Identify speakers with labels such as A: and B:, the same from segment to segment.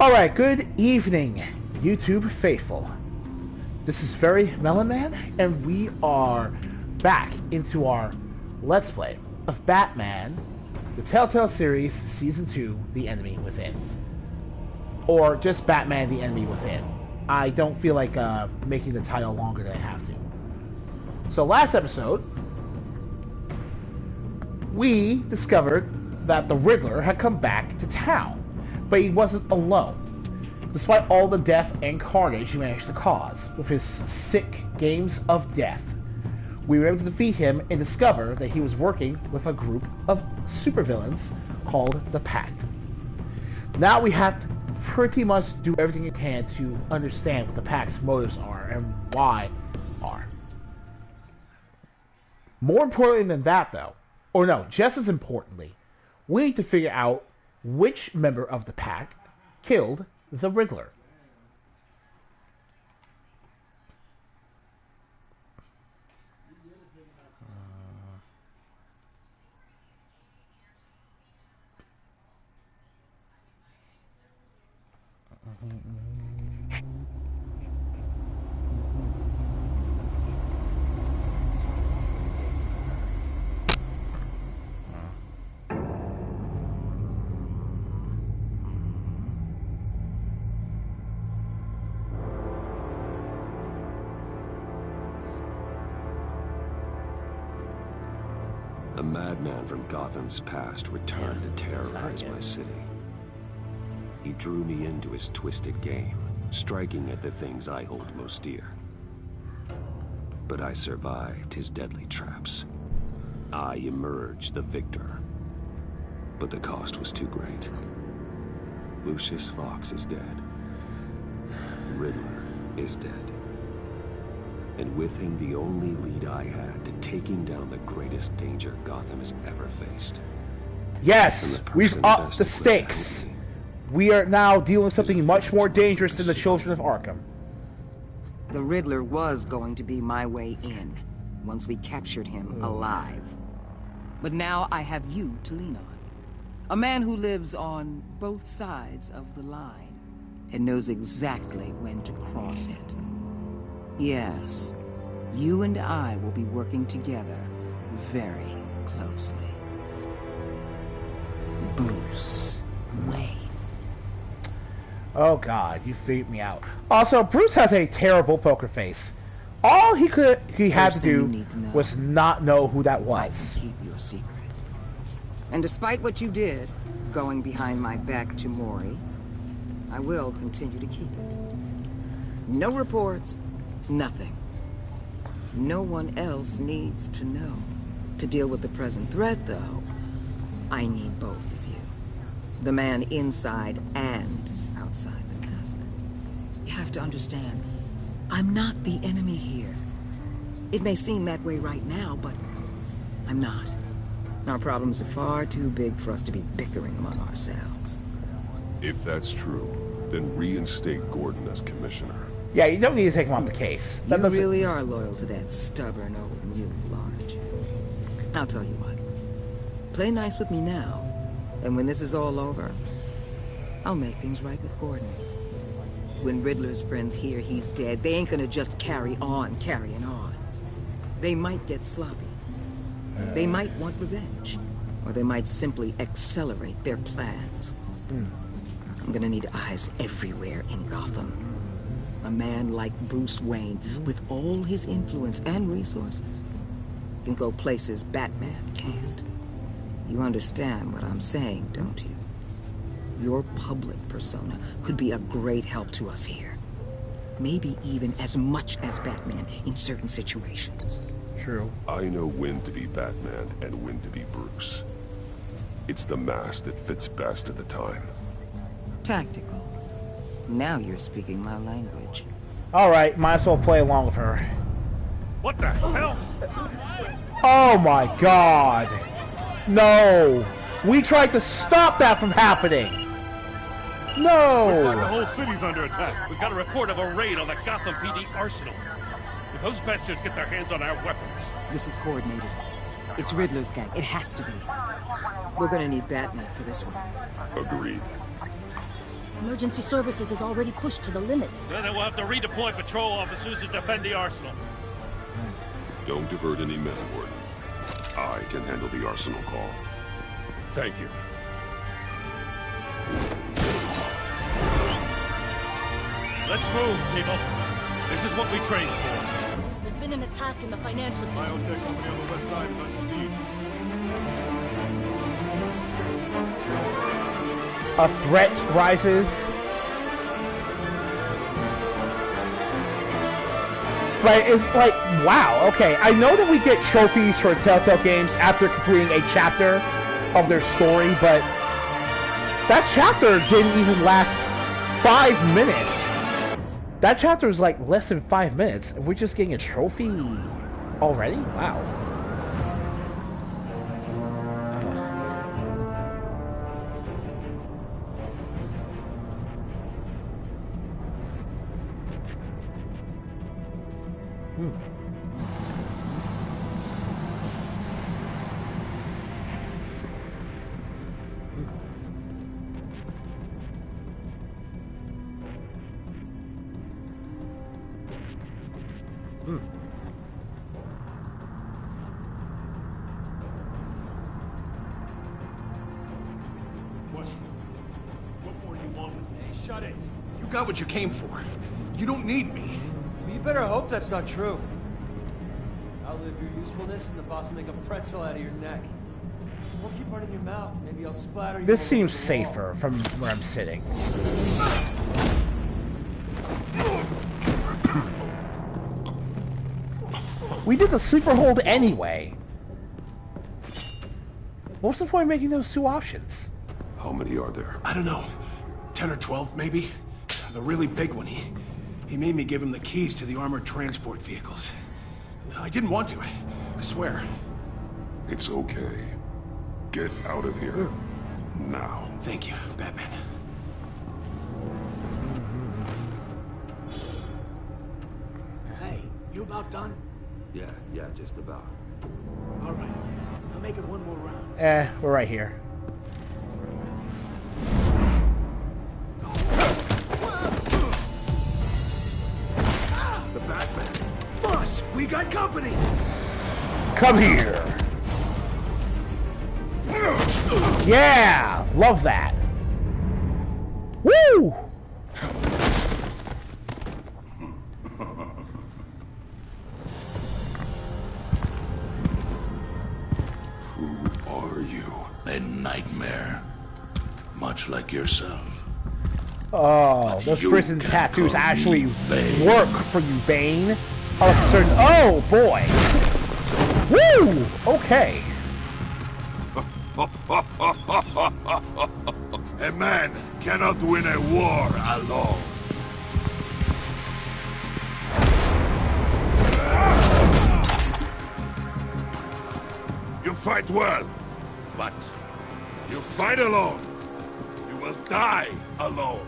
A: Alright, good evening, YouTube faithful. This is Very Melon Man, and we are back into our Let's Play of Batman, the Telltale series, Season 2, The Enemy Within. Or just Batman, The Enemy Within. I don't feel like making the title longer than I have to. So last episode, we discovered that the Riddler had come back to town. But he wasn't alone. Despite all the death and carnage he managed to cause with his sick games of death, we were able to defeat him and discover that he was working with a group of supervillains called the Pact. Now we have to pretty much do everything we can to understand what the Pact's motives are and why are. More importantly than that, though, or no, just as importantly, we need to figure out which member of the Pact killed the Riddler.
B: A madman from Gotham's past returned to terrorize my city. He drew me into his twisted game, striking at the things I hold most dear. But I survived his deadly traps. I emerged the victor. But the cost was too great. Lucius Fox is dead. Riddler is dead. And with him the only lead I had to taking down the greatest danger Gotham has ever faced.
A: Yes, we've upped the stakes. We are now dealing with something much more dangerous than the children of Arkham.
C: The Riddler was going to be my way in, once we captured him alive. But now I have you to lean on. A man who lives on both sides of the line, and knows exactly when to cross it. Yes, you and I will be working together very closely. Bruce Wayne.
A: Oh god, you freaked me out. Also, Bruce has a terrible poker face. All he had to do was not know who that was.
C: I can keep your secret. And despite what you did, going behind my back to Maury, I will continue to keep it. No reports. Nothing. No one else needs to know. To deal with the present threat, though, I need both of you. The man inside and outside the mask. You have to understand, I'm not the enemy here. It may seem that way right now, but I'm not. Our problems are far too big for us to be bickering among ourselves.
D: If that's true, then reinstate Gordon as commissioner.
A: Yeah, you don't need to take him off the case.
C: You really are loyal to that stubborn old mule, aren't you? I'll tell you what. Play nice with me now, and when this is all over, I'll make things right with Gordon. When Riddler's friends hear he's dead, they ain't gonna just carry on carrying on. They might get sloppy. They might want revenge. Or they might simply accelerate their plans. I'm gonna need eyes everywhere in Gotham. A man like Bruce Wayne, with all his influence and resources, can go places Batman can't. You understand what I'm saying, don't you? Your public persona could be a great help to us here. Maybe even as much as Batman in certain situations.
A: True.
D: I know when to be Batman and when to be Bruce. It's the mask that fits best at the time.
C: Tactical. Now you're speaking my language.
A: Alright, might as well play along with her.
E: What the hell?
A: Oh my god. No. We tried to stop that from happening. No.
E: Looks like the whole city's under attack. We've got a report of a raid on the Gotham PD arsenal. If those bastards get their hands on our weapons...
C: This is coordinated. It's Riddler's gang. It has to be. We're gonna need Batman for this one.
D: Agreed.
F: Emergency services is already pushed to the limit.
E: Then we'll have to redeploy patrol officers to defend the arsenal.
D: Don't divert any men, Warden. I can handle the arsenal call.
E: Thank you. Let's move, people. This is what we trained for.
F: There's been an attack in the financial district.
G: Biotech company on the west side is under siege.
A: A threat rises. But it's like, wow, okay. I know that we get trophies for Telltale games after completing a chapter of their story, but that chapter didn't even last 5 minutes. That chapter was like less than 5 minutes, and we're just getting a trophy already? Wow.
E: What more do you want with me? Shut it.
G: You got what you came for. You don't need me.
H: Well, you better hope that's not true. Outlive your usefulness and the boss will make a pretzel out of your neck. Don't keep running your mouth. Maybe I'll splatter you.
A: This seems safer from where I'm sitting. We did the sleeper hold anyway. What's the point of making those two options?
D: How many are there?
G: I don't know. 10 or 12, maybe? The really big one. He made me give him the keys to the armored transport vehicles. I didn't want to. I swear.
D: It's okay. Get out of here. Now.
G: Thank you, Batman. Hey, you about done?
B: Yeah, just about.
G: All right. I'll make it one more round.
A: We're right here.
G: The Batman. Boss, we got company.
A: Come here. Yeah, love that. Woo!
D: Who are you?
I: A nightmare. Much like yourself.
A: Oh,
I: But
A: those
I: you
A: prison
I: can
A: tattoos
I: call me
A: actually
I: Bane.
A: work for you, Bane. Oh, boy. Woo! Okay.
I: A man cannot win a war alone. You fight well, but you fight alone. You will die alone.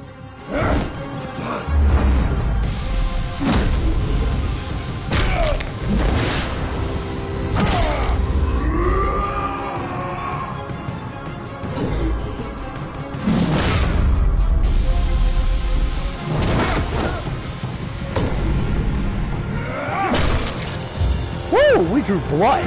A: Woo! We drew blood.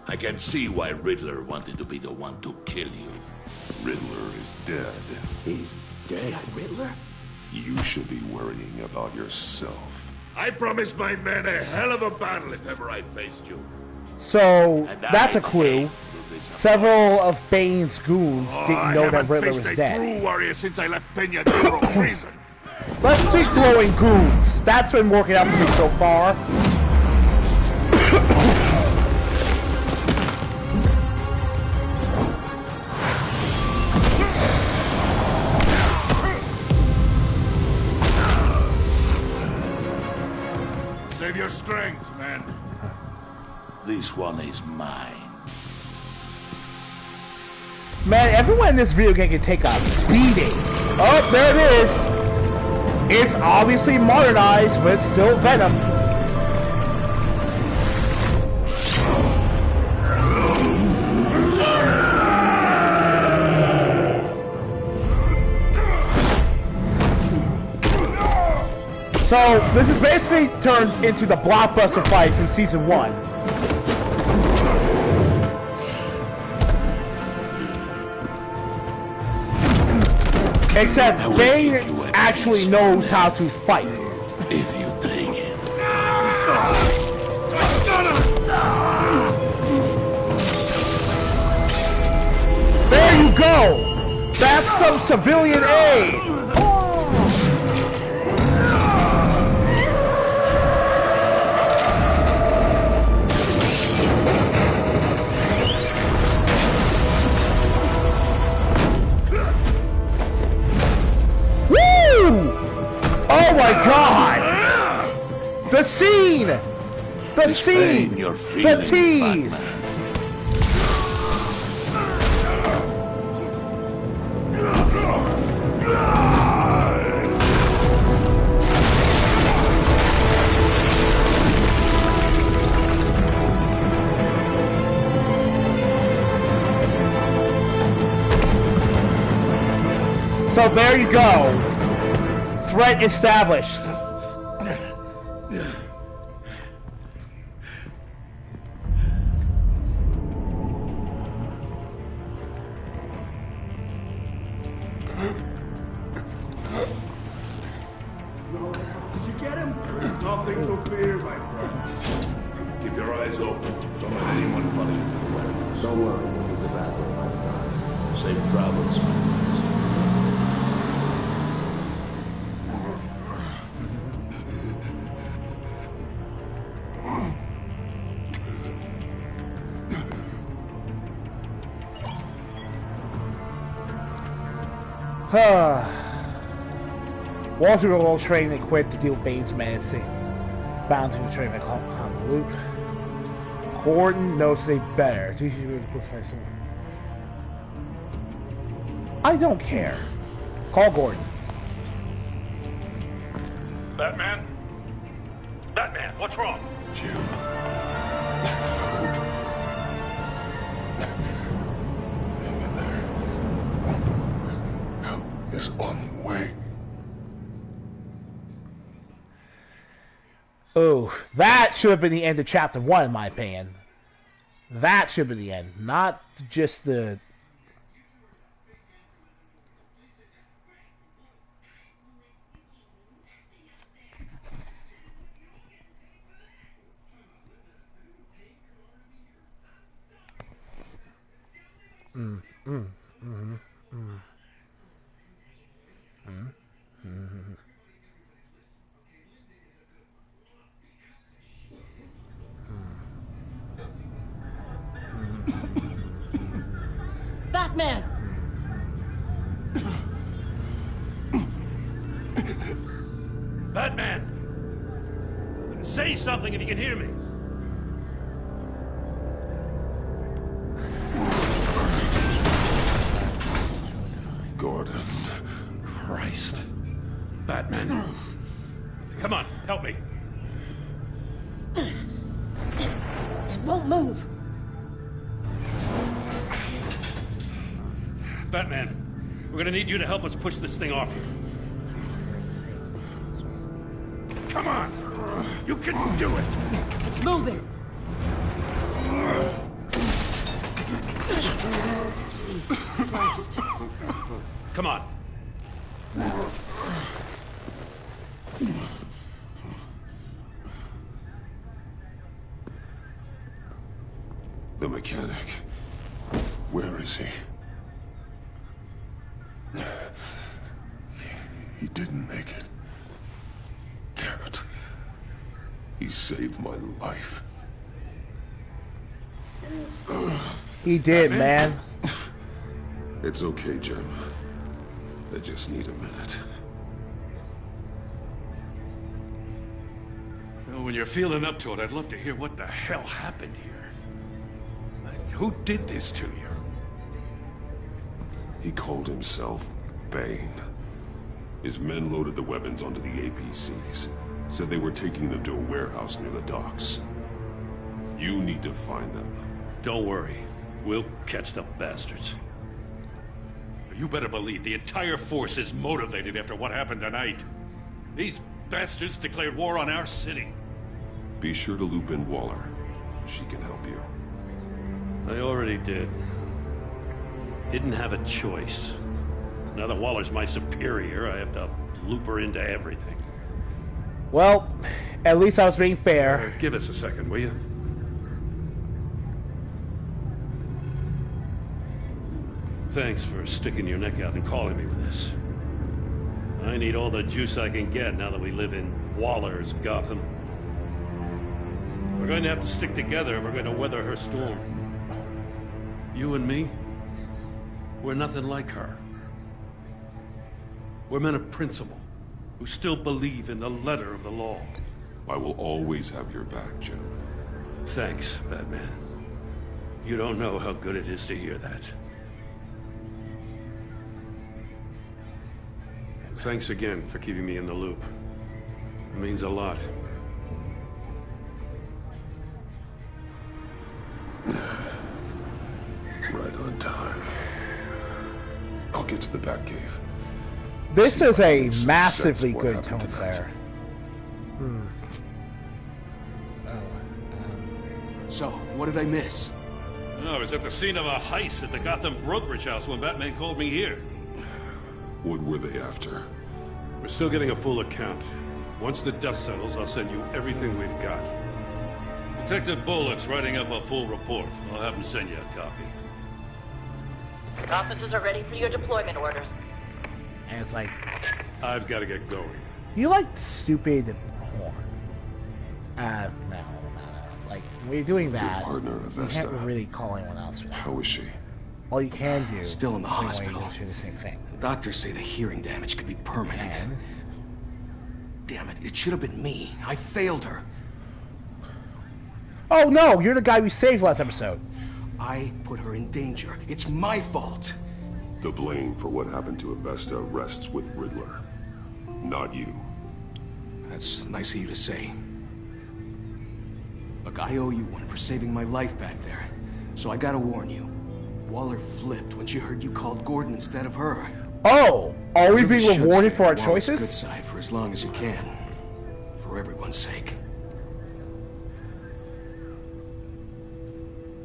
I: I can see why Riddler wanted to be the one to kill you.
D: Riddler is dead.
B: He's dead.
G: Riddler?
D: You should be worrying about yourself.
I: I promised my men a hell of a battle if ever I faced you.
A: So,
I: And
A: that's
I: I
A: a clue.
I: came to this
A: Several of Bane's goons didn't
I: I
A: know that
I: haven't
A: Riddler
I: faced
A: was
I: a
A: dead.
I: true warrior since I left Peña Duro prison.
A: Let's keep throwing goons. That's been working out for me so far.
I: Save your strength, man. This one is mine.
A: Man, everyone in this video game can take a beating. Oh, there it is. It's obviously modernized, but it's still Venom. So, this is basically turned into the blockbuster fight from Season 1. Except Bane actually knows how to fight.
I: If you take it.
A: There you go! That's some civilian aid! Oh my god! The scene! The scene! The tease! So there you go. Threat established.
G: Did you get him? There is nothing to fear, my friend.
I: Keep your eyes open. Don't let anyone follow you to the warehouse. Don't worry, we'll get the back when I'm done. Safe travels, my friends.
A: Walter will all train and quit to deal Bane's menacing. Bound to train and convolute. Gordon knows they better. I don't care. Call Gordon.
E: Batman? Batman, what's wrong?
I: Jim. Help is on the way.
A: Oh, that should have been the end of Chapter 1, in my opinion. That should be the end, not just the...
F: Batman!
E: Batman! Say something if you can hear me.
D: Gordon. Christ.
E: Batman. Come on, help me.
F: It won't move.
E: Batman, we're gonna need you to help us push this thing off you. Come on! You can do it!
F: It's moving. Jesus Christ.
E: Come on.
D: The mechanic. Where is he? He didn't make it. Damn it. He saved my life.
A: He did, man.
D: It's okay, Jim. I just need a minute.
E: Well, when you're feeling up to it, I'd love to hear what the hell happened here. Who did this to you?
D: He called himself Bane. His men loaded the weapons onto the APCs. Said they were taking them to a warehouse near the docks. You need to find them.
E: Don't worry. We'll catch the bastards. You better believe the entire force is motivated after what happened tonight. These bastards declared war on our city.
D: Be sure to loop in Waller. She can help you.
E: I already did. Didn't have a choice. Now that Waller's my superior, I have to loop her into everything.
A: Well, at least I was being fair.
E: Give us a second, will you? Thanks for sticking your neck out and calling me with this. I need all the juice I can get now that we live in Waller's Gotham. We're going to have to stick together if we're going to weather her storm. You and me, we're nothing like her. We're men of principle, who still believe in the letter of the law.
D: I will always have your back, Jim.
E: Thanks, Batman. You don't know how good it is to hear that. Thanks again for keeping me in the loop. It means a lot.
D: Right on time. I'll get to the Batcave.
A: This
D: See
A: is
D: if I
A: a
D: can make some
A: massively
D: sense of what
A: good
D: happened
A: tone
D: tonight.
A: there.
G: So, what did I miss?
E: I was at the scene of a heist at the Gotham brokerage house when Batman called me here.
D: What were they after?
E: We're still getting a full account. Once the dust settles, I'll send you everything we've got. Detective Bullock's writing up a full report. I'll have him send you a copy.
J: Officers are ready for your deployment orders.
A: And it's like,
E: I've got to get going.
A: you like stupid porn. No. Like, when you're doing that,
D: partner,
A: you
D: Avesta.
A: can't really call anyone else.
D: How is she?
A: All you can do
G: Still in the
A: is when
G: hospital.
A: you do the same thing.
G: Doctors say the hearing damage could be permanent.
A: And
G: Damn it, it should have been me. I failed her.
A: oh no, you're the guy we saved last episode.
G: I put her in danger. It's my fault.
D: The blame for what happened to Avesta rests with Riddler, not you.
G: That's nice of you to say. Look, I owe you one for saving my life back there. So I gotta warn you. Waller flipped when she heard you called Gordon instead of her.
A: Oh, are we
G: You
A: being
G: should
A: rewarded
G: stay
A: for our
G: on Waller's
A: choices?
G: good side for as long as you can. For everyone's sake.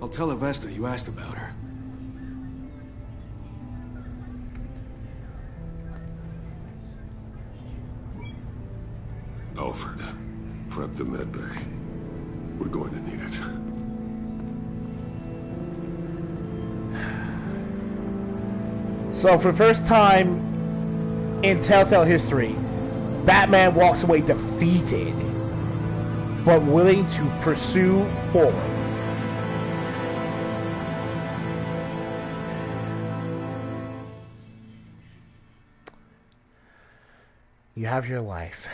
G: I'll tell Avesta you asked about her.
D: Alfred, prep the med bay. We're going to need it.
A: So for the first time in Telltale history, Batman walks away defeated, but willing to pursue forward. You have your life.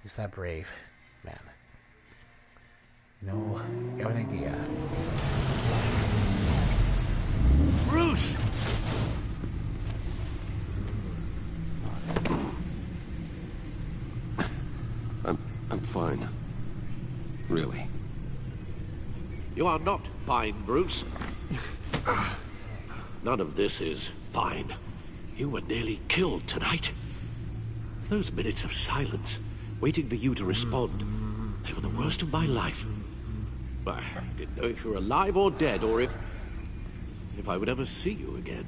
A: You're that brave, man. No, you have an idea.
E: Bruce!
B: I'm fine. Really.
I: You are not fine, Bruce. None of this is fine. You were nearly killed tonight. Those minutes of silence, waiting for you to respond, they were the worst of my life. I didn't know if you were alive or dead, or if I would ever see you again.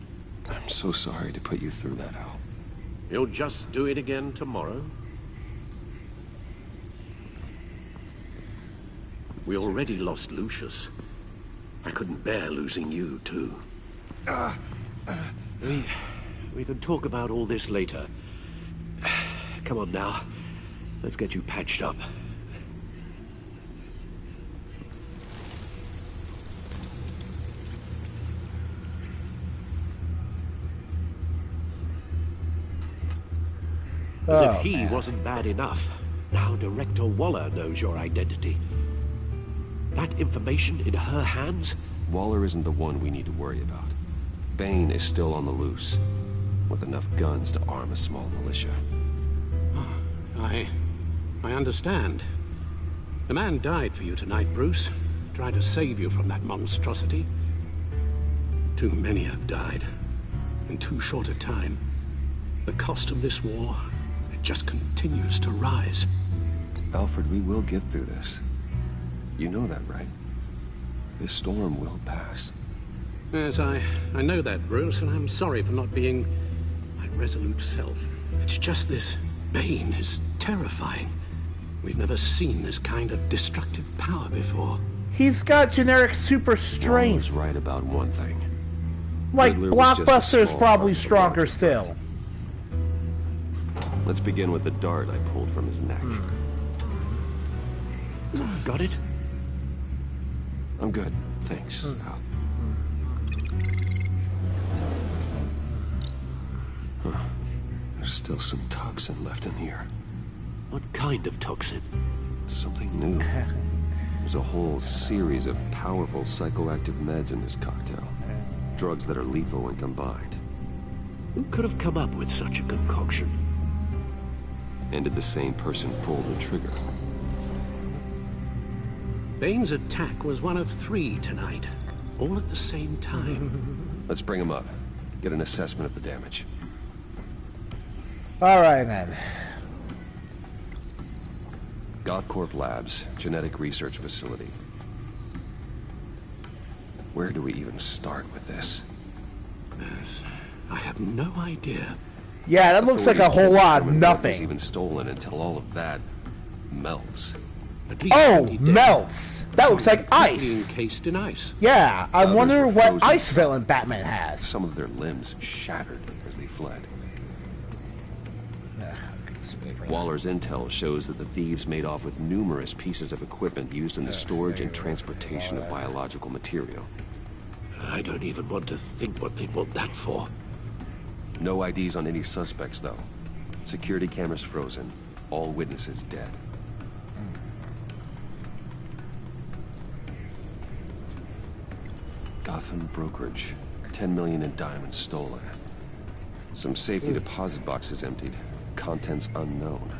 B: I'm so sorry to put you through that, Al.
I: You'll just do it again tomorrow? We already lost Lucius. I couldn't bear losing you, too. We can talk about all this later. Come on now. Let's get you patched up. As if he wasn't bad enough. Now Director Waller knows your identity. That information in her hands?
B: Waller isn't the one we need to worry about. Bane is still on the loose, with enough guns to arm a small militia.
K: I understand. The man died for you tonight, Bruce. Trying to save you from that monstrosity. Too many have died. In too short a time. The cost of this war,
I: It just continues to rise.
B: Alfred, we will get through this. You know that, right? This storm will pass.
I: Yes, I know that, Bruce, and I'm sorry for not being my resolute self. It's just this Bane is terrifying. We've never seen this kind of destructive power before.
A: He's got generic super strength.
B: Was right about one thing.
A: Like,
B: Riddler was just a
A: Blockbuster's
B: small
A: probably
B: part of the
A: stronger
B: larger
A: still.
B: fight. Let's begin with the dart I pulled from his neck.
I: Got it?
B: I'm good, thanks. Huh. There's still some toxin left in here.
I: What kind of toxin?
B: Something new. There's a whole series of powerful psychoactive meds in this cocktail. Drugs that are lethal when combined.
I: Who could have come up with such a concoction?
B: And did the same person pull the trigger?
I: Bane's attack was one of 3 tonight, all at the same time.
B: Let's bring him up. Get an assessment of the damage.
A: Alright, then.
B: Gothcorp Labs, genetic research facility. Where do we even start with this?
I: Yes, I have no idea.
A: Yeah, that looks like a whole lot of nothing.
B: Was even stolen until all of that melts.
A: Oh, melts! That looks like ice.
I: Encased in ice.
A: Yeah, I
B: Others
A: wonder
B: were
A: what
B: frozen
A: ice
B: solid.
A: villain Batman has.
B: Some of their limbs shattered as they fled. Waller's intel shows that the thieves made off with numerous pieces of equipment used in the storage and transportation of biological material.
I: I don't even want to think what they'd want that for.
B: No IDs on any suspects, though. Security cameras frozen. All witnesses dead. Gotham brokerage. 10 million in diamonds stolen. Some safety deposit boxes emptied. Contents unknown.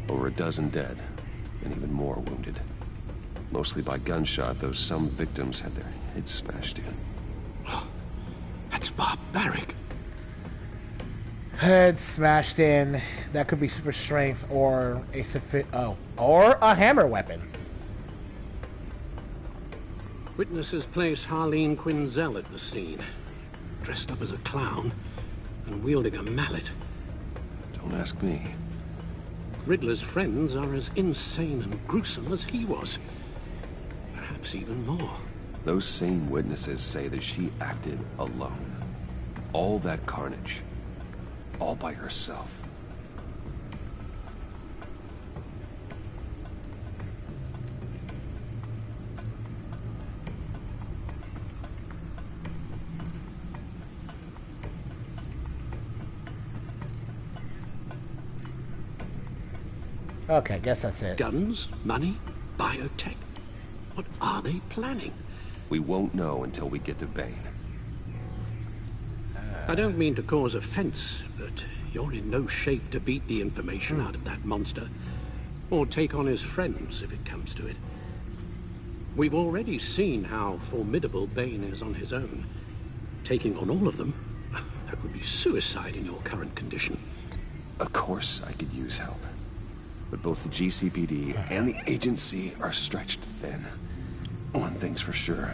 B: Over a dozen dead, and even more wounded. Mostly by gunshot, though some victims had their heads smashed in.
I: Oh, that's barbaric.
A: Head smashed in. That could be super strength or or a hammer weapon.
I: Witnesses place Harleen Quinzel at the scene, dressed up as a clown and wielding a mallet.
B: Don't ask me.
I: Riddler's friends are as insane and gruesome as he was. Perhaps even more.
B: Those same witnesses say that she acted alone. All that carnage. All by herself.
A: Okay, guess that's it.
I: Guns, money, biotech. What are they planning?
B: We won't know until we get to Bane.
I: I don't mean to cause offense, but you're in no shape to beat the information out of that monster. Or take on his friends, if it comes to it. We've already seen how formidable Bane is on his own. Taking on all of them, that would be suicide in your current condition.
B: Of course I could use help. But both the GCPD and the agency are stretched thin. One thing's for sure.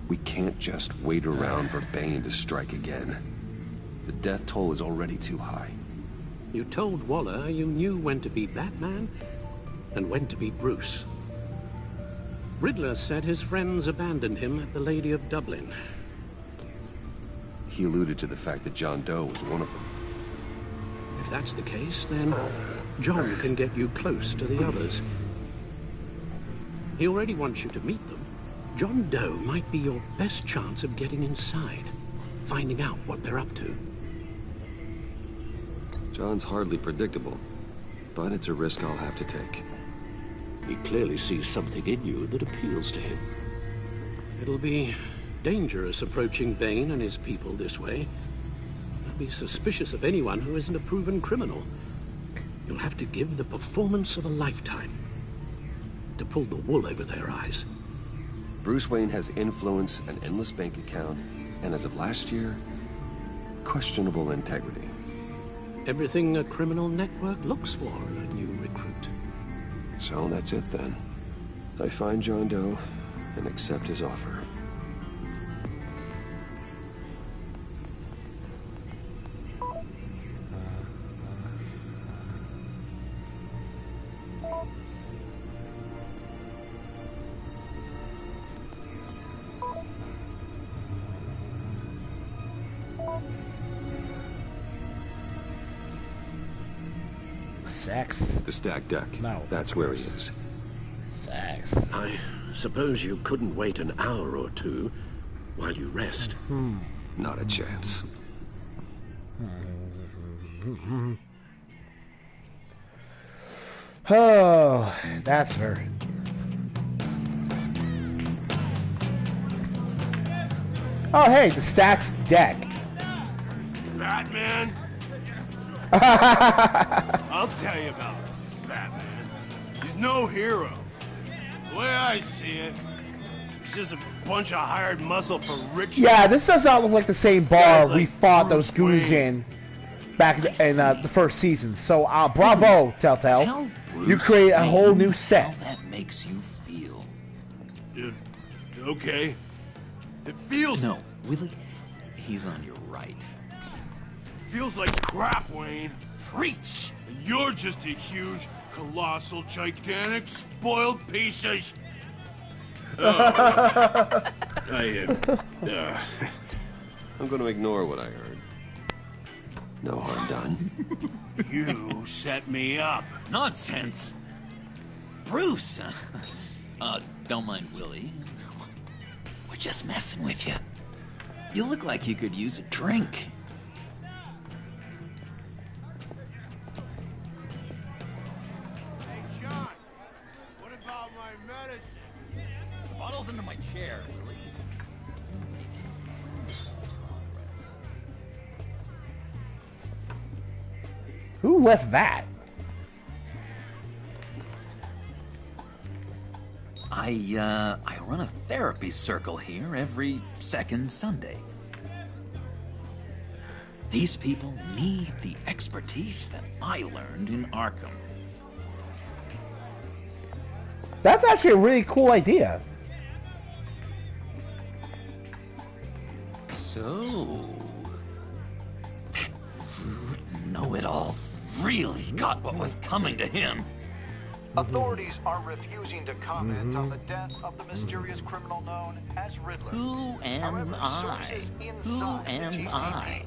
B: We can't just wait around for Bane to strike again. The death toll is already too high.
I: You told Waller you knew when to be Batman and when to be Bruce. Riddler said his friends abandoned him at the Lady of Dublin.
B: He alluded to the fact that John Doe was one of them.
I: If that's the case, then John can get you close to the others. He already wants you to meet them. John Doe might be your best chance of getting inside, finding out what they're up to.
B: John's hardly predictable, but it's a risk I'll have to take.
I: He clearly sees something in you that appeals to him. It'll be dangerous approaching Bane and his people this way. I'd be suspicious of anyone who isn't a proven criminal. You'll have to give the performance of a lifetime to pull the wool over their eyes.
B: Bruce Wayne has influence, an endless bank account, and as of last year, questionable integrity.
I: Everything a criminal network looks for in a new recruit.
B: So that's it then. I find John Doe and accept his offer.
A: Sex.
B: The stacked deck.
A: No.
B: That's where he is.
A: Sex.
I: I suppose you couldn't wait an hour or two while you rest.
B: Not a chance.
A: Oh, that's her. Oh, hey, the stacked deck.
G: Batman? I'll tell you about Batman. He's no hero. The way I see it, he's just a bunch of hired muscle for rich.
A: Yeah, this does not look like the same bar
G: Guys
A: we
G: like
A: fought
G: Bruce
A: those goons
G: Wayne.
A: in back in the first season. So, bravo, Telltale.
L: Tell Bruce
A: You create a whole new
L: Wayne
A: set.
L: How that makes you feel.
G: Okay. It feels...
L: No, Willie, he's on your right.
G: feels like crap, Wayne.
L: Preach!
G: And you're just a huge, colossal, gigantic, spoiled piece of sh...
B: I'm going to ignore what I heard. No harm done.
G: You set me up.
L: Nonsense! Bruce! Don't mind Willie. We're just messing with you. You look like you could use a drink.
G: Hey, John. What about my medicine?
L: The bottle's under my chair, Willie.
A: Who left that?
L: I run a therapy circle here every second Sunday. These people need the expertise that I learned in Arkham.
A: That's actually a really cool idea.
L: So, know-it-all really got what was coming to him.
M: Authorities are refusing to comment on the death of the mysterious criminal known as Riddler.
L: Who am I? Who am I?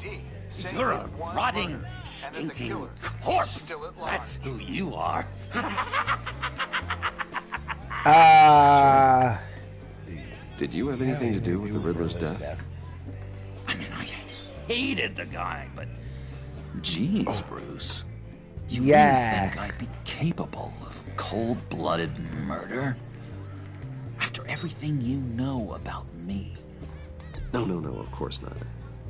M: say
L: You're a
M: that one
L: rotting,
M: murder, and that the
L: stinking
M: killer
L: corpse.
M: is still at large.
L: That's who you are.
B: Did you have anything to do with the Riddler's death?
L: I mean, I hated the guy, but jeez, Bruce. You really think I'd be capable of cold-blooded murder? After everything you know about me.
B: No, of course not.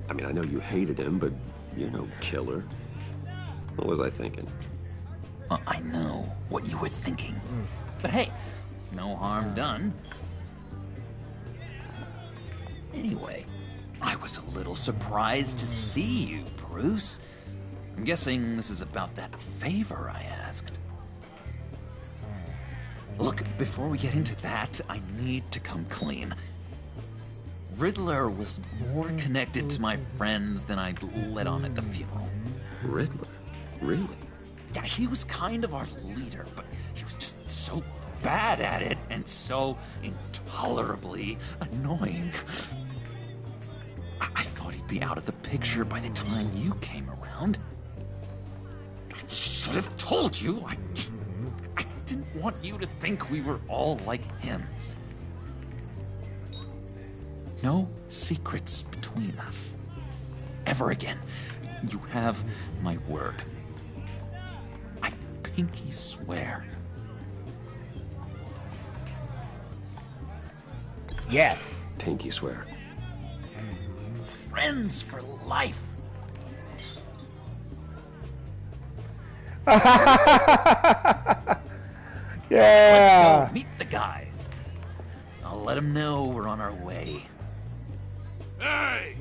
B: I mean, I know you hated him, but you're no killer. What was I thinking?
L: I know what you were thinking. But hey, no harm done. Anyway, I was a little surprised to see you, Bruce. I'm guessing this is about that favor I asked. Look, before we get into that, I need to come clean. Riddler was more connected to my friends than I'd let on at the funeral.
B: Riddler? Really?
L: Yeah, he was kind of our leader, but he was just so bad at it and so intolerably annoying. I thought he'd be out of the picture by the time you came around. I should have told you. I didn't want you to think we were all like him. No secrets between us. Ever again. You have my word. I pinky swear.
A: Yes.
B: Pinky swear.
L: Friends for life.
A: Yeah.
L: Let's go meet the guys. I'll let them know we're on our way.
G: Hey!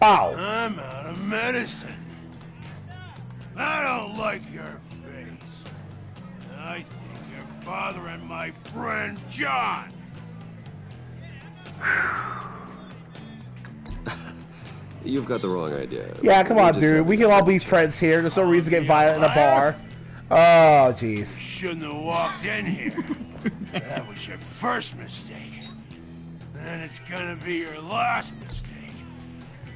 A: Oh.
G: I'm out of medicine. I don't like your face. I think you're bothering my friend John.
B: You've got the wrong idea.
A: Yeah, come
B: We're
A: on,
B: just
A: dude.
B: having
A: We
B: a
A: can all
B: fun
A: be
B: chat.
A: friends here. There's no reason to get violent in a bar. Oh, jeez.
G: Shouldn't have walked in here. That was your first mistake. And it's gonna be your last mistake.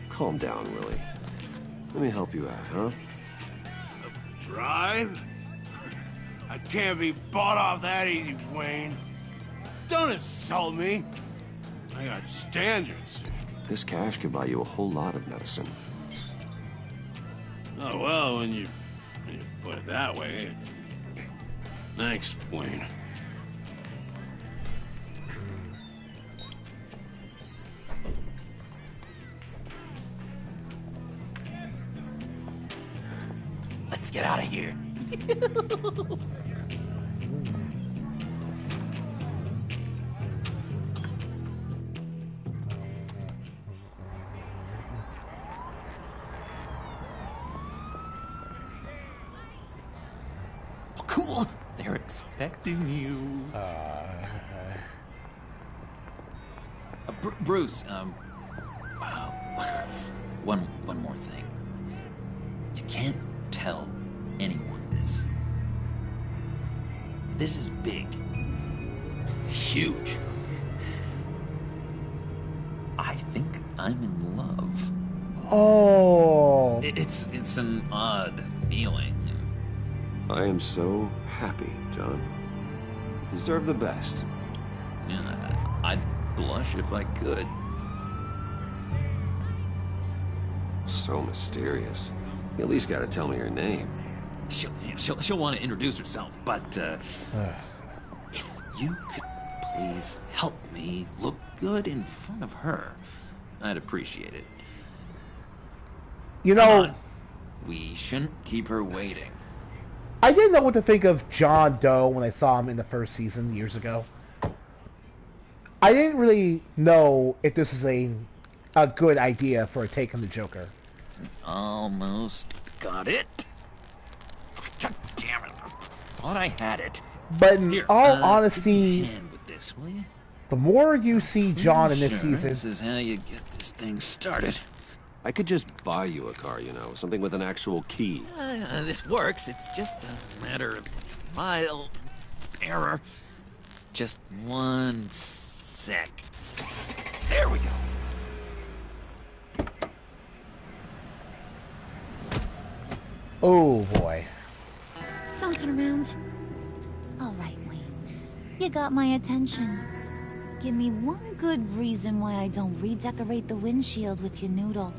B: Calm down, Willie. Let me help you out, huh?
G: Bribe? I can't be bought off that easy, Wayne. Don't insult me. I got standards.
B: This cash could buy you a whole lot of medicine.
G: Oh, well, when you put it that way. Thanks, Wayne.
L: Let's get out of here. Oh, cool. They're expecting you. Bruce, one more thing. You can't tell anyone this. This is big. Huge. I think I'm in love.
A: Oh.
L: It's an odd feeling.
B: I am so happy, John. You deserve the best.
L: Yeah, I'd blush if I could.
B: So mysterious. You at least gotta tell me your name.
L: She'll want to introduce herself, but if you could please help me look good in front of her, I'd appreciate it.
A: You
L: Come
A: know,
L: on. We shouldn't keep her waiting.
A: I didn't know what to think of John Doe when I saw him in the first season years ago. I didn't really know if this was a good idea for a take on the Joker.
L: Almost got it. Damn it. I thought I had it.
A: But in
L: Here,
A: all
L: give me a
A: honesty,
L: hand with this, will you?
A: the more you see John in this
L: Sure,
A: season,
L: This is how you get this thing started.
B: I could just buy you a car, you know, something with an actual key.
L: This works. It's just a matter of trial and error. Just one sec. There we go.
A: oh boy.
N: Don't turn around. All right, Wayne. You got my attention. Give me one good reason why I don't redecorate the windshield with your noodle.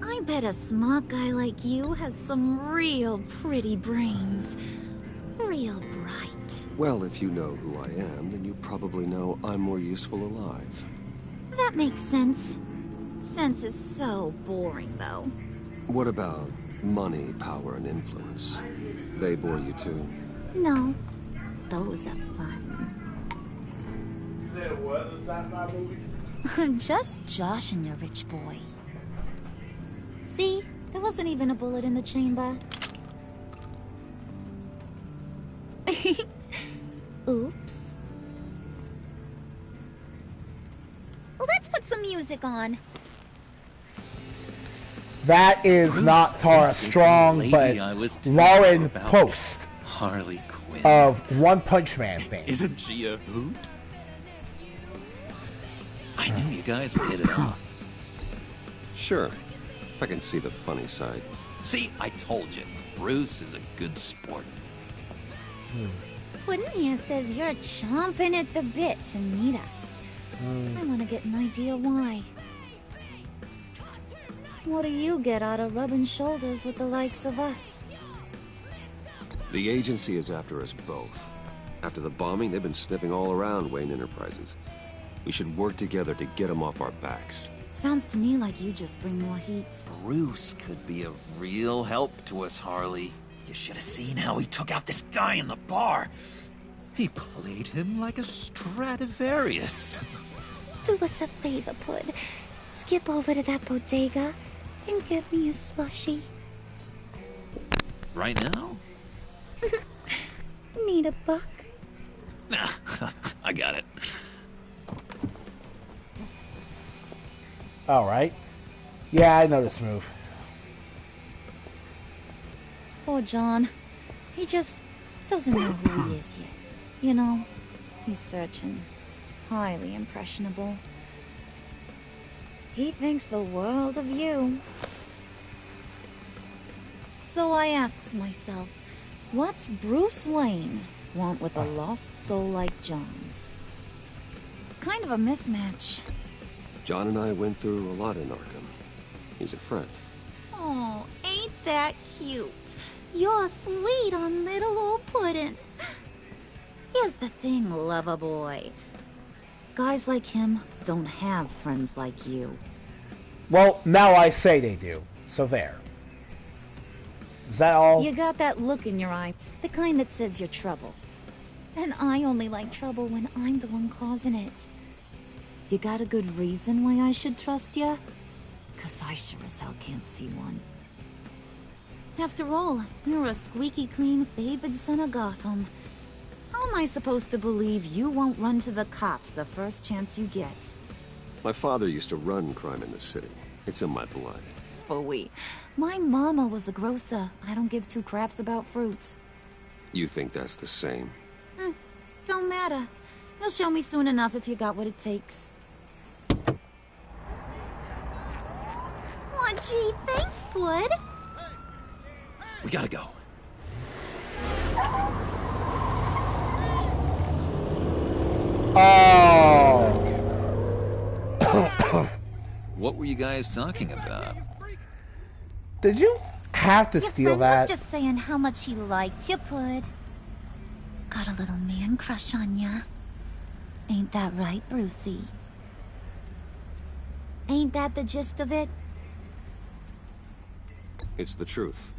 N: I bet a smart guy like you has some real pretty brains. Real bright.
B: Well, if you know who I am, then you probably know I'm more useful alive.
N: That makes sense. Sense is so boring, though.
B: What about money, power, and influence? They bore you too?
N: No. Those are fun. I'm just joshing you, rich boy. See? There wasn't even a bullet in the chamber. Oops. Let's put some music on.
A: That is
L: Bruce,
A: not Tara
L: this is the
A: Strong,
L: lady
A: but
L: I was telling
A: Lauren
L: you about.
A: Post
L: Harley Quinn.
A: of One Punch Man fame.
L: Isn't she a hoot? I knew you guys would hit it off.
B: Sure. I can see the funny side.
L: See, I told you. Bruce is a good sport.
N: Puddin' here says you're chomping at the bit to meet us. I want to get an idea why. What do you get out of rubbing shoulders with the likes of us?
B: The agency is after us both. After the bombing, they've been sniffing all around Wayne Enterprises. We should work together to get them off our backs.
N: Sounds to me like you just bring more heat.
L: Bruce could be a real help to us, Harley. You should have seen how he took out this guy in the bar. He played him like a Stradivarius.
N: Do us a favor, Pud. skip over to that bodega and get me a slushie?
L: Right now?
N: Need a buck?
L: Nah, I got it.
A: Alright. Yeah, I know this move.
N: Poor John. He just doesn't know who he is yet. You know, he's searching. Highly impressionable. He thinks the world of you. So I asks myself, what's Bruce Wayne want with a lost soul like John? It's kind of a mismatch.
B: John and I went through a lot in Arkham. He's a friend.
N: Oh, ain't that cute? You're sweet on little old puddin'. Here's the thing, lover boy. Guys like him don't have friends like you.
A: Well, now I say they do. So there. Is that all?
N: You got that look in your eye, the kind that says you're trouble. And I only like trouble when I'm the one causing it. You got a good reason why I should trust you? 'Cause I sure as hell can't see one. After all, you're a squeaky clean favored son of Gotham. How am I supposed to believe you won't run to the cops the first chance you get?
B: My father used to run crime in the city. It's in my blood.
N: Phooey. My mama was a grocer. I don't give two craps about fruits.
B: You think that's the same?
N: Don't matter. You'll show me soon enough if you got what it takes. Aw, gee, thanks, bud.
L: We gotta go.
A: Oh.
L: What were you guys talking about?
A: Did you have to
N: Your
A: steal
N: friend
A: that?
N: was just saying how much he liked you, bud. Got a little man crush on ya. Ain't that right, Brucey? Ain't that the gist of it?
B: It's the truth.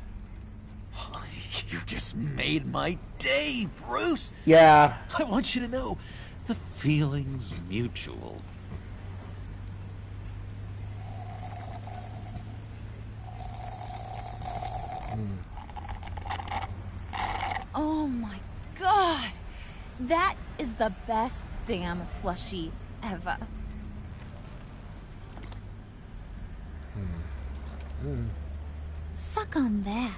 L: You just made my day, Bruce!
A: Yeah.
L: I want you to know, the feeling's mutual.
N: Oh my god! That is the best damn slushie ever. Suck on that.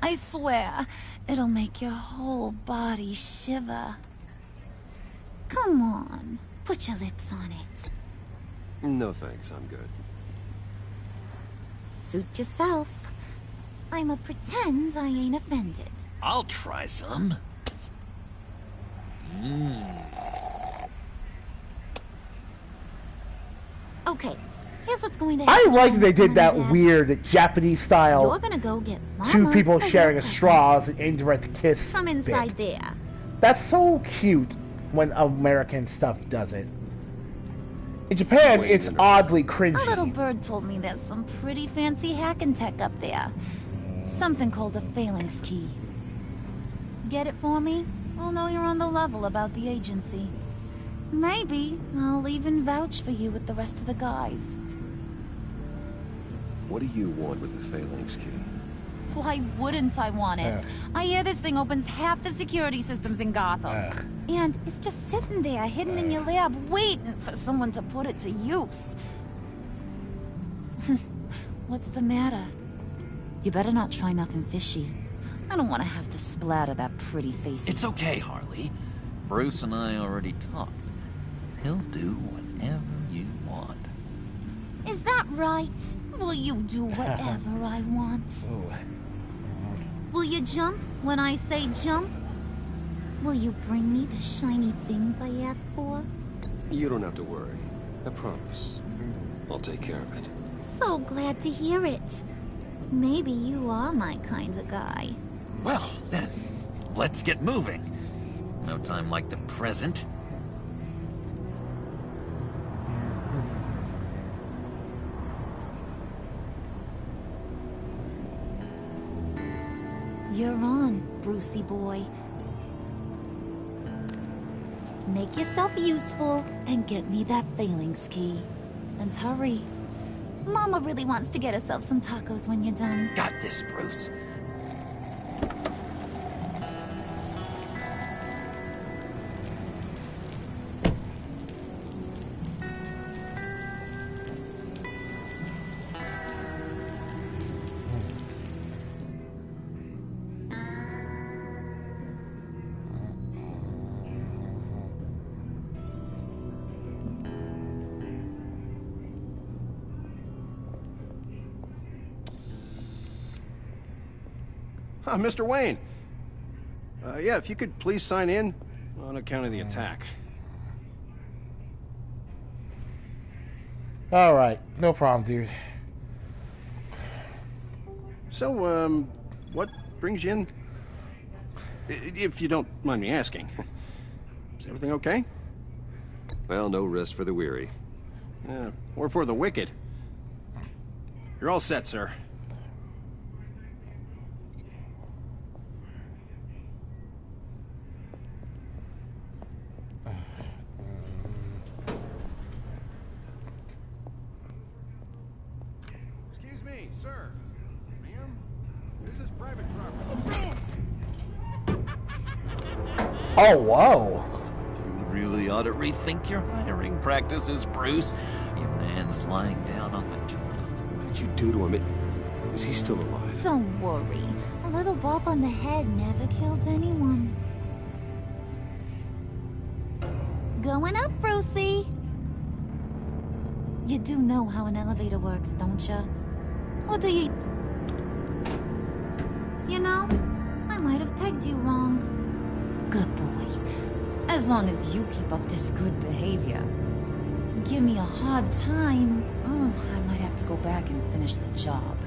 N: I swear, it'll make your whole body shiver. Come on, put your lips on it.
B: No thanks, I'm good.
N: Suit yourself. I'ma pretend I ain't offended.
L: I'll try some.
N: Okay, here's what's going to
A: I
N: happen.
A: like that they did that
N: Dad.
A: weird Japanese
N: You're
A: style.
N: gonna go get
A: Two
N: Mama
A: people
N: a
A: sharing a
N: present
A: straws and indirect kiss.
N: from inside
A: bit.
N: there.
A: That's so cute when American stuff does it. In Japan, it's oddly
N: A
A: cringy.
N: little bird told me there's some pretty fancy hacking tech up there. Something called a phalanx key. Get it for me? I'll know you're on the level about the agency. Maybe I'll even vouch for you with the rest of the guys.
B: What do you want with the phalanx key?
N: Why wouldn't I want it? I hear this thing opens half the security systems in Gotham. And it's just sitting there, hidden in your lab, waiting for someone to put it to use. What's the matter? You better not try nothing fishy. I don't want to have to splatter that pretty face.
L: It's okay, Harley. Bruce and I already talked. He'll do whatever you want.
N: Is that right? Will you do whatever I want? Will you jump when I say jump? Will you bring me the shiny things I ask for?
B: You don't have to worry. I promise. I'll take care of it.
N: So glad to hear it. Maybe you are my kind of guy.
L: Well, then, let's get moving. No time like the present.
N: You're on, Brucey boy. Make yourself useful and get me that phalanx key. And hurry. Mama really wants to get herself some tacos when you're done.
L: Got this, Bruce.
G: Mr. Wayne. Yeah, if you could please sign in on account of the attack.
A: Alright, no problem, dude.
G: So, what brings you in? If you don't mind me asking. Is everything okay?
B: Well, no rest for the weary.
G: Or for the wicked. You're all set, sir. Excuse me, sir. Ma'am, this is private property.
A: Oh, whoa.
L: You really ought to rethink your hiring practices, Bruce. Your man's lying down on the job.
B: What did you do to him? Is he still alive?
N: Don't worry. A little bump on the head never killed anyone. Going up, Brucey. You do know how an elevator works, don't you? Or do you... You know, I might have pegged you wrong. Good boy. As long as you keep up this good behavior. Give me a hard time, I might have to go back and finish the job.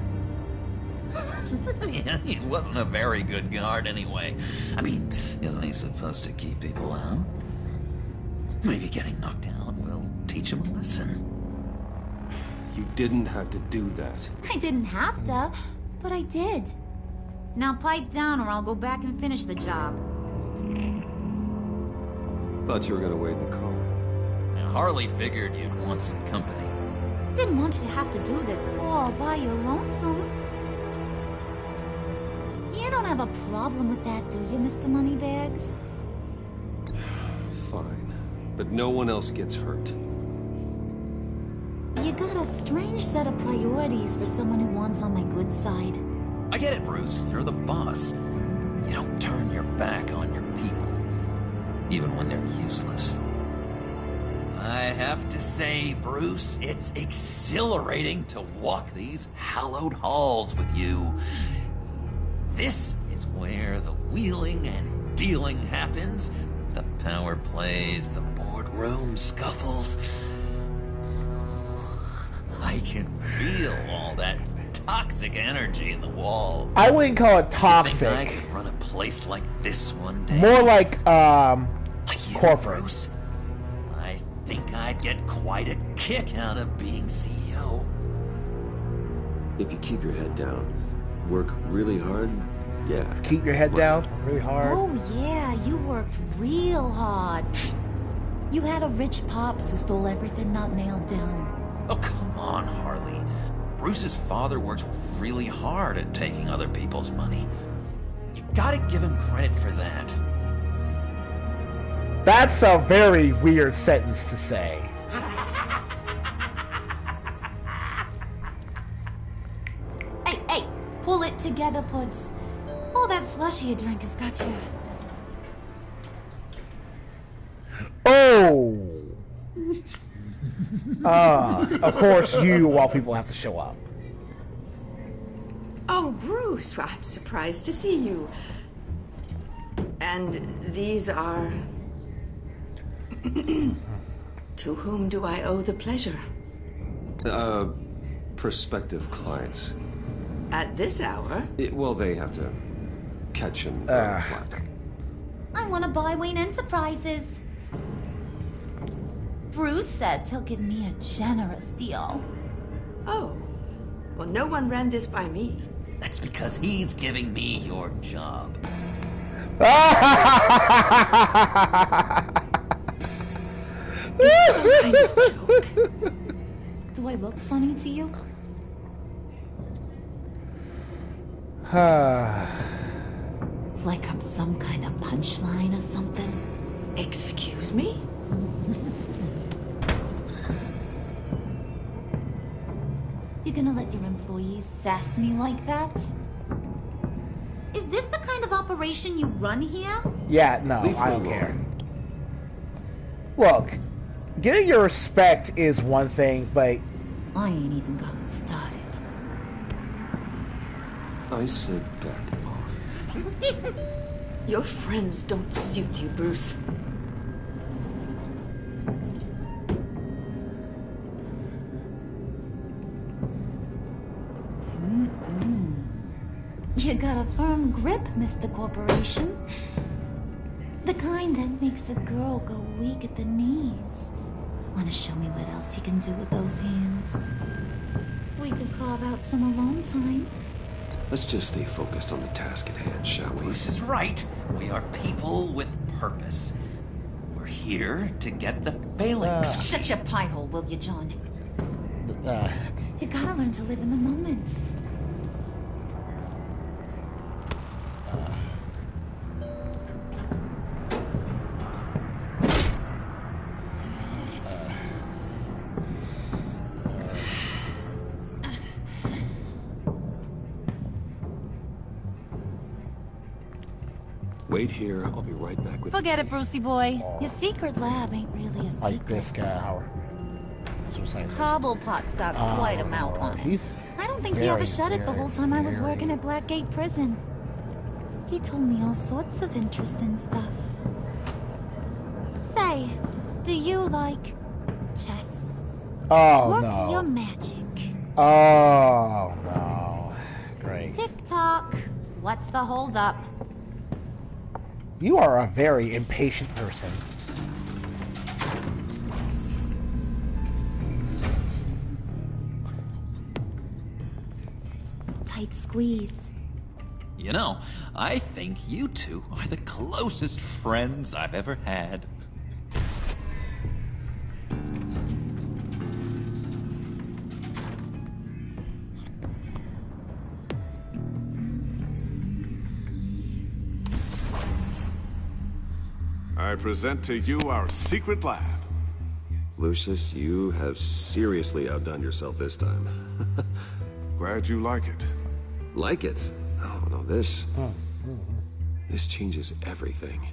L: Yeah, he wasn't a very good guard anyway. I mean, isn't he supposed to keep people out? Maybe getting knocked down will teach him a lesson.
B: You didn't have to do that.
N: I didn't have to, but I did. Now pipe down or I'll go back and finish the job.
B: Thought you were gonna wait in the car.
L: Now, Harley figured you'd want some company.
N: Didn't want you to have to do this all by your lonesome. You don't have a problem with that, do you, Mr. Moneybags?
B: Fine. But no one else gets hurt.
N: You got a strange set of priorities for someone who wants on my good side.
L: I get it, Bruce. You're the boss. You don't turn your back on your people, even when they're useless. I have to say, Bruce, it's exhilarating to walk these hallowed halls with you. This is where the wheeling and dealing happens. The power plays, the boardroom scuffles. I can feel all that toxic energy in the walls.
A: I wouldn't call it
L: You
A: toxic.
L: think I could run a place like this one day?
A: More like,
L: you,
A: corporate.
L: Bruce? I think I'd get quite a kick out of being CEO.
B: If you keep your head down, work really hard, yeah.
A: Keep your head down really hard.
N: Oh yeah, you worked real hard. You had a rich pops who stole everything not nailed down.
L: Oh, come on, Harley. Bruce's father works really hard at taking other people's money. You gotta give him credit for that.
A: That's a very weird sentence to say.
N: Hey, pull it together, Puds. All that slushy you drink has got you.
A: Oh! Of course you, while people have to show up.
O: Oh, Bruce, I'm surprised to see you. And these are... To whom do I owe the pleasure?
B: Prospective clients.
O: At this hour?
B: Well, they have to catch him flat.
N: I want to buy Wayne Enterprises. Bruce says he'll give me a generous deal.
O: Oh, well, no one ran this by me.
L: That's because he's giving me your job.
O: this some kind of joke?
N: Do I look funny to you? Like I'm some kind of punchline or something?
O: Excuse me?
N: You gonna let your employees sass me like that? Is this the kind of operation you run here?
A: Yeah, no, I don't care. Look, getting your respect is one thing, but...
N: I ain't even gotten started.
B: I said back off.
O: Your friends don't suit you, Bruce.
N: You got a firm grip, Mr. Corporation. The kind that makes a girl go weak at the knees. Wanna show me what else you can do with those hands? We could carve out some alone time.
B: Let's just stay focused on the task at hand, shall we?
L: Bruce is right. We are people with purpose. We're here to get the failings.
N: Shut your pie hole, will you, John? You gotta learn to live in the moment.
B: Wait here. I'll be right back with
N: Forget it, Brucey boy. Your secret lab ain't really a secret.
A: Like this guy, Howard. That's what I'm saying.
N: Cobblepot's got quite a mouth on it. I don't think he ever shut it the whole time I was working at Blackgate Prison. He told me all sorts of interesting stuff. Say, do you like chess?
A: Oh,
N: Work
A: no.
N: your magic.
A: Oh, no. Great.
N: Tick-tock. What's the holdup?
A: You are a very impatient person.
N: Tight squeeze.
L: You know, I think you two are the closest friends I've ever had.
D: I present to you our secret lab.
B: Lucius, you have seriously outdone yourself this time.
D: Glad you like it.
B: Like it? Oh, no, this changes everything.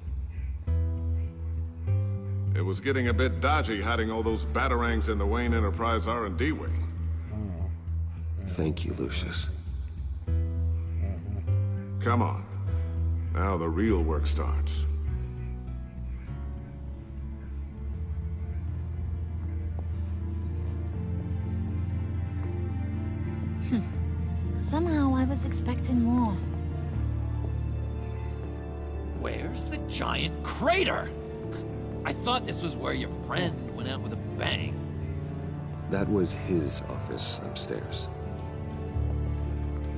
D: It was getting a bit dodgy hiding all those batarangs in the Wayne Enterprise R&D wing.
B: Thank you, Lucius.
D: Come on. Now the real work starts.
N: Somehow I was expecting more.
L: Where's the giant crater? I thought this was where your friend went out with a bang.
B: That was his office upstairs.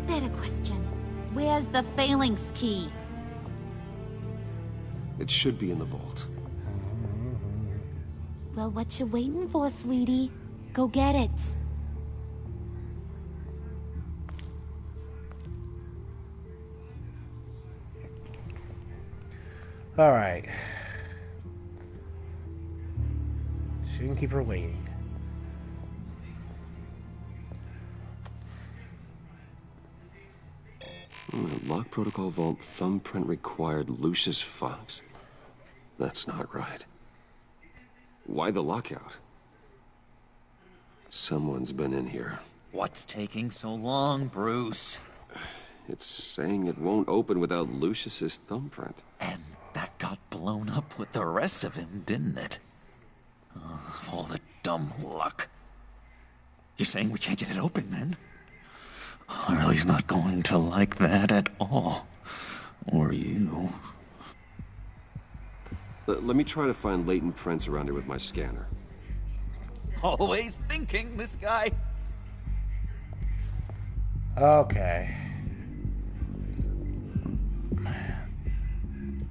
N: Better question. Where's the phalanx key?
B: It should be in the vault.
N: Well, what you waiting for, sweetie? Go get it.
A: Alright. Shouldn't keep her waiting.
B: Lock protocol vault thumbprint required Lucius Fox. That's not right. Why the lockout? Someone's been in here.
L: What's taking so long, Bruce?
B: It's saying it won't open without Lucius's thumbprint.
L: And that got blown up with the rest of him, didn't it? All the dumb luck. You're saying we can't get it open, then? Harley's not going to like that at all. Or you.
B: Let me try to find latent prints around here with my scanner.
L: Always thinking, this guy.
A: Okay.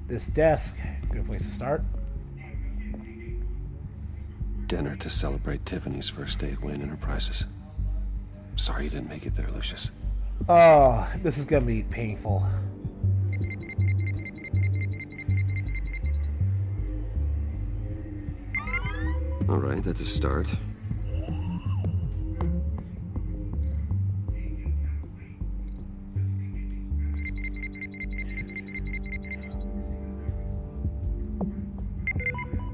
A: This desk, good place to start.
B: dinner to celebrate Tiffany's first day at Wayne Enterprises. Sorry you didn't make it there, Lucius.
A: Oh, this is gonna be painful.
B: Alright, that's a start.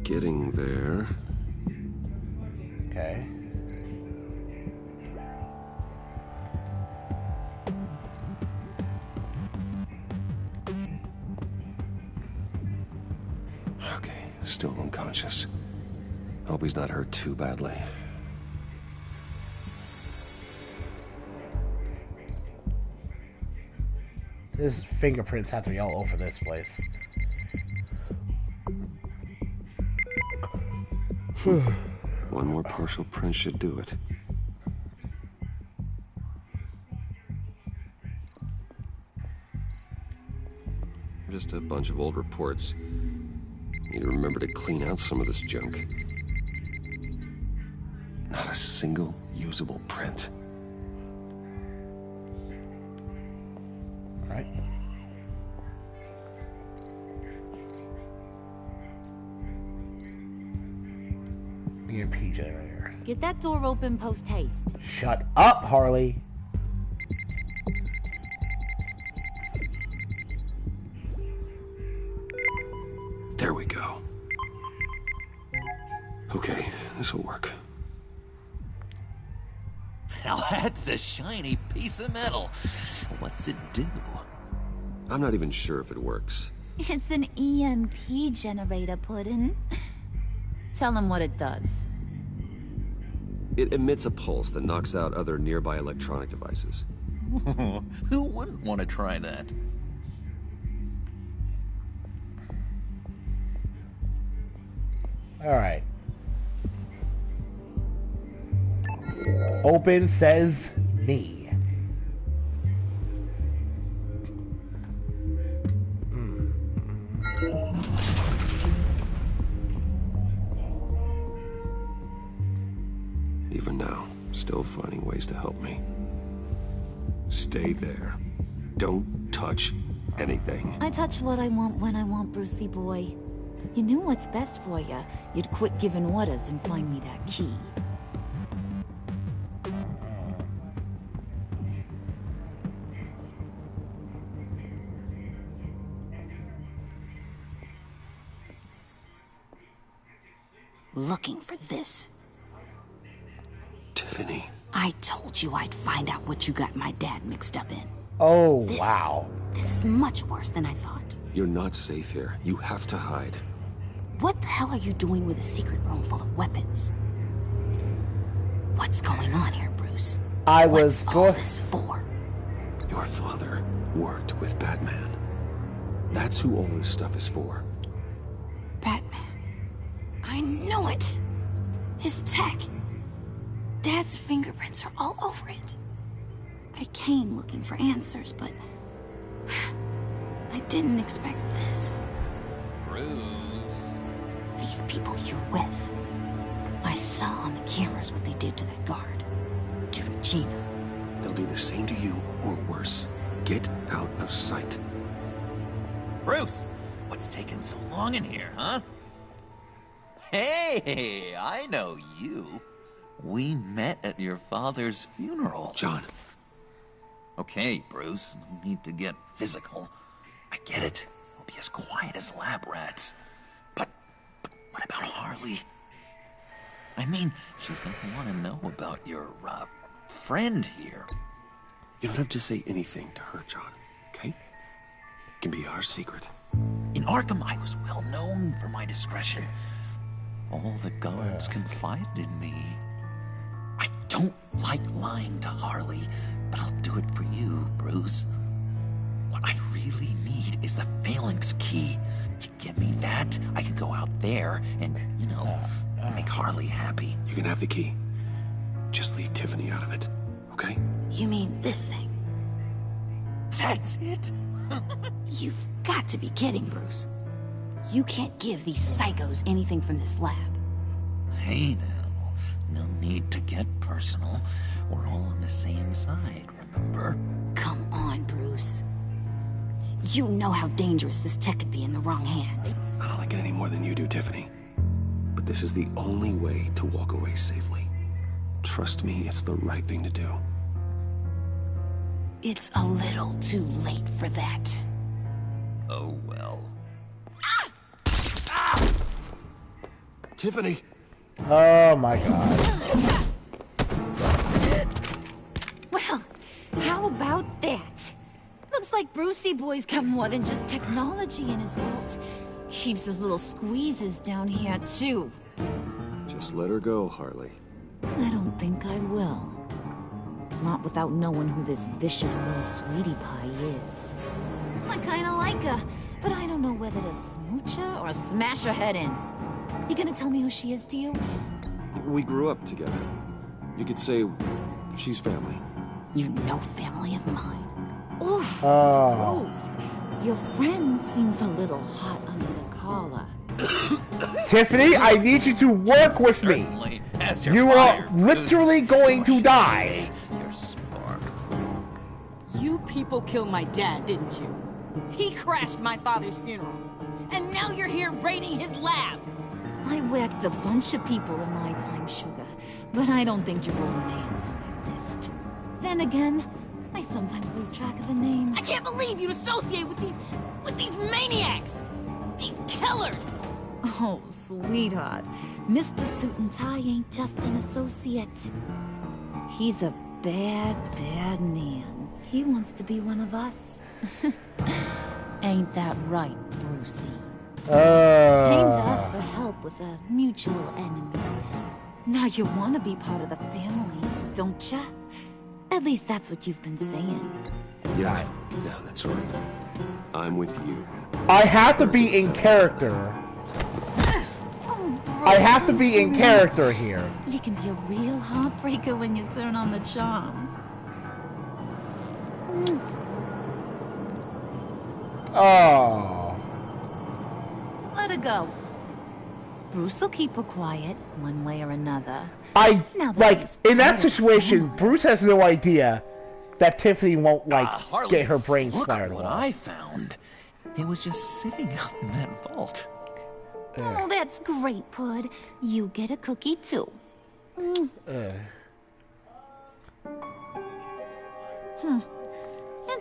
B: Getting there.
A: Okay.
B: Okay, still unconscious. Hope he's not hurt too badly.
A: His fingerprints have to be all over this place.
B: One more partial print should do it. Just a bunch of old reports. Need to remember to clean out some of this junk. Not a single usable print.
A: All right. EMP generator.
N: Get that door open post haste.
A: Shut up, Harley.
B: There we go. Okay, this will work.
L: Now that's a shiny piece of metal. What's it do?
B: I'm not even sure if it works.
N: It's an EMP generator, Puddin'. Tell him what it does.
B: It emits a pulse that knocks out other nearby electronic devices.
L: Who wouldn't want to try that?
A: All right. Open says me.
B: Even now, still finding ways to help me. Stay there. Don't touch anything.
N: I touch what I want when I want, Brucey boy. You knew what's best for you. You'd quit giving orders and find me that key.
F: Looking for this.
B: Tiffany.
F: I told you I'd find out what you got my dad mixed up in.
A: Oh,
F: This-
A: wow.
F: This is much worse than I thought.
B: You're not safe here. You have to hide.
F: What the hell are you doing with a secret room full of weapons? What's going on here, Bruce?
A: I was
F: What's all this for?
B: Your father worked with Batman. That's who all this stuff is for.
F: Batman. I knew it. His tech. Dad's fingerprints are all over it. I came looking for answers, but I didn't expect this.
L: Bruce.
F: These people you're with. I saw on the cameras what they did to that guard. To Regina.
B: They'll do the same to you, or worse. Get out of sight.
L: Bruce, what's taking so long in here, huh? Hey, I know you. We met at your father's funeral.
B: John.
L: Okay, Bruce, no need to get physical. I get it. We'll be as quiet as lab rats. But what about Harley? I mean, she's gonna want to know about your, friend here.
B: You don't have to say anything to her, John, okay? It can be our secret.
L: In Arkham, I was well known for my discretion. All the guards confided in me. I don't like lying to Harley, but I'll do it for you, Bruce. What I really need is the Phalanx key. You give me that, I can go out there and, you know, make Harley happy.
B: You can have the key. Just leave Tiffany out of it, okay?
F: You mean this thing?
L: That's it?
F: You've got to be kidding, Bruce. You can't give these psychos anything from this lab.
L: Hey now, no need to get personal. We're all on the same side, remember?
F: Come on, Bruce. You know how dangerous this tech could be in the wrong hands.
B: I don't like it any more than you do, Tiffany. But this is the only way to walk away safely. Trust me, it's the right thing to do.
F: It's a little too late for that.
L: Oh well.
B: Tiffany!
A: Oh my god.
N: Well, how about that? Looks like Brucey Boy's got more than just technology in his vault. Keeps his little squeezes down here, too.
B: Just let her go, Harley.
N: I don't think I will. Not without knowing who this vicious little sweetie pie is. I kinda like her, but I don't know whether to smooch her or smash her head in. You gonna tell me who she is to you?
B: We grew up together. You could say she's family.
F: You're no family of mine.
N: Oof,
A: Oh.
N: gross. Your friend seems a little hot under the collar.
A: Tiffany, I need you to work with me.
L: Certainly, as your
A: You
L: fire,
A: are literally going to die.
L: Your spark.
P: You people killed my dad, didn't you? He crashed my father's funeral. And now you're here raiding his lab.
N: I whacked a bunch of people in my time, Sugar, but I don't think your old man's on my list. Then again, I sometimes lose track of the names.
P: I can't believe you'd associate with these maniacs! These killers!
N: Oh, sweetheart. Mr. Suit and Tie ain't just an associate. He's a bad, bad man. He wants to be one of us. Ain't that right, Brucey? Came to us for help with a mutual enemy. Now you want to be part of the family, don't ya? At least that's what you've been saying.
B: Yeah, that's right. I'm with you.
A: I have to be in character.
N: Oh,
A: I have to be in character here.
N: You can be a real heartbreaker when you turn on the charm.
A: Oh.
N: Let her go. Bruce will keep her quiet, one way or another.
A: In that situation, Bruce has no idea that Tiffany won't,
L: Harley,
A: get her brains
L: look
A: fired
L: what I found. It was just sitting up in that vault.
N: Oh, that's great, Pud. You get a cookie, too. It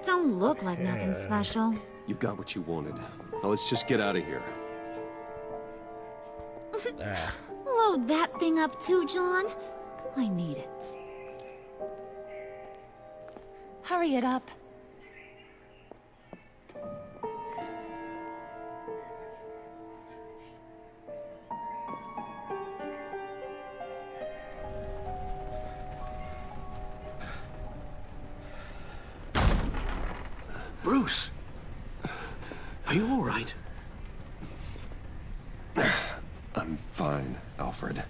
N: don't look like nothing special.
B: You got what you wanted. Now let's just get out of here.
N: Load that thing up too, John. I need it. Hurry it up.
I: Bruce! Are you all right?
B: I'm fine, Alfred.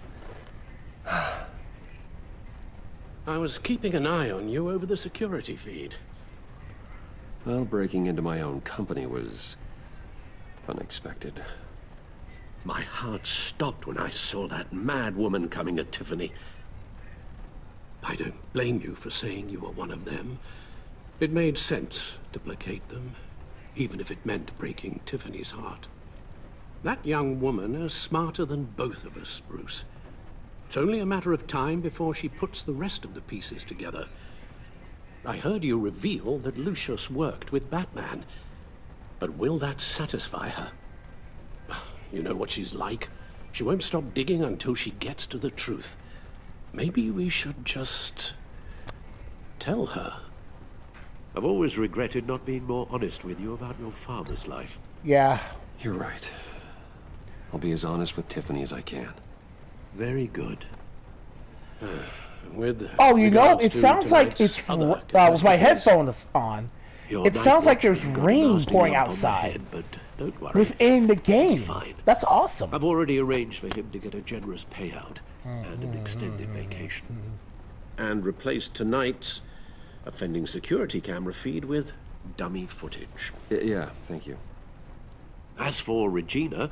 I: I was keeping an eye on you over the security feed.
B: Well, breaking into my own company was unexpected.
I: My heart stopped when I saw that mad woman coming at Tiffany. I don't blame you for saying you were one of them. It made sense to placate them, even if it meant breaking Tiffany's heart. That young woman is smarter than both of us, Bruce. It's only a matter of time before she puts the rest of the pieces together. I heard you reveal that Lucius worked with Batman. But will that satisfy her? You know what she's like. She won't stop digging until she gets to the truth. Maybe we should just tell her.
K: I've always regretted not being more honest with you about your father's life.
A: Yeah.
B: You're right. I'll be as honest with Tiffany as I can.
K: Very good.
A: Oh, you know, it sounds like it's with my headphones on. It sounds like there's rain pouring outside.
K: But don't worry.
A: Within the game.
K: Fine.
A: That's awesome.
K: I've already arranged for him to get a generous payout and an extended vacation. And replaced tonight's offending security camera feed with dummy footage.
B: Yeah, thank you.
K: As for Regina,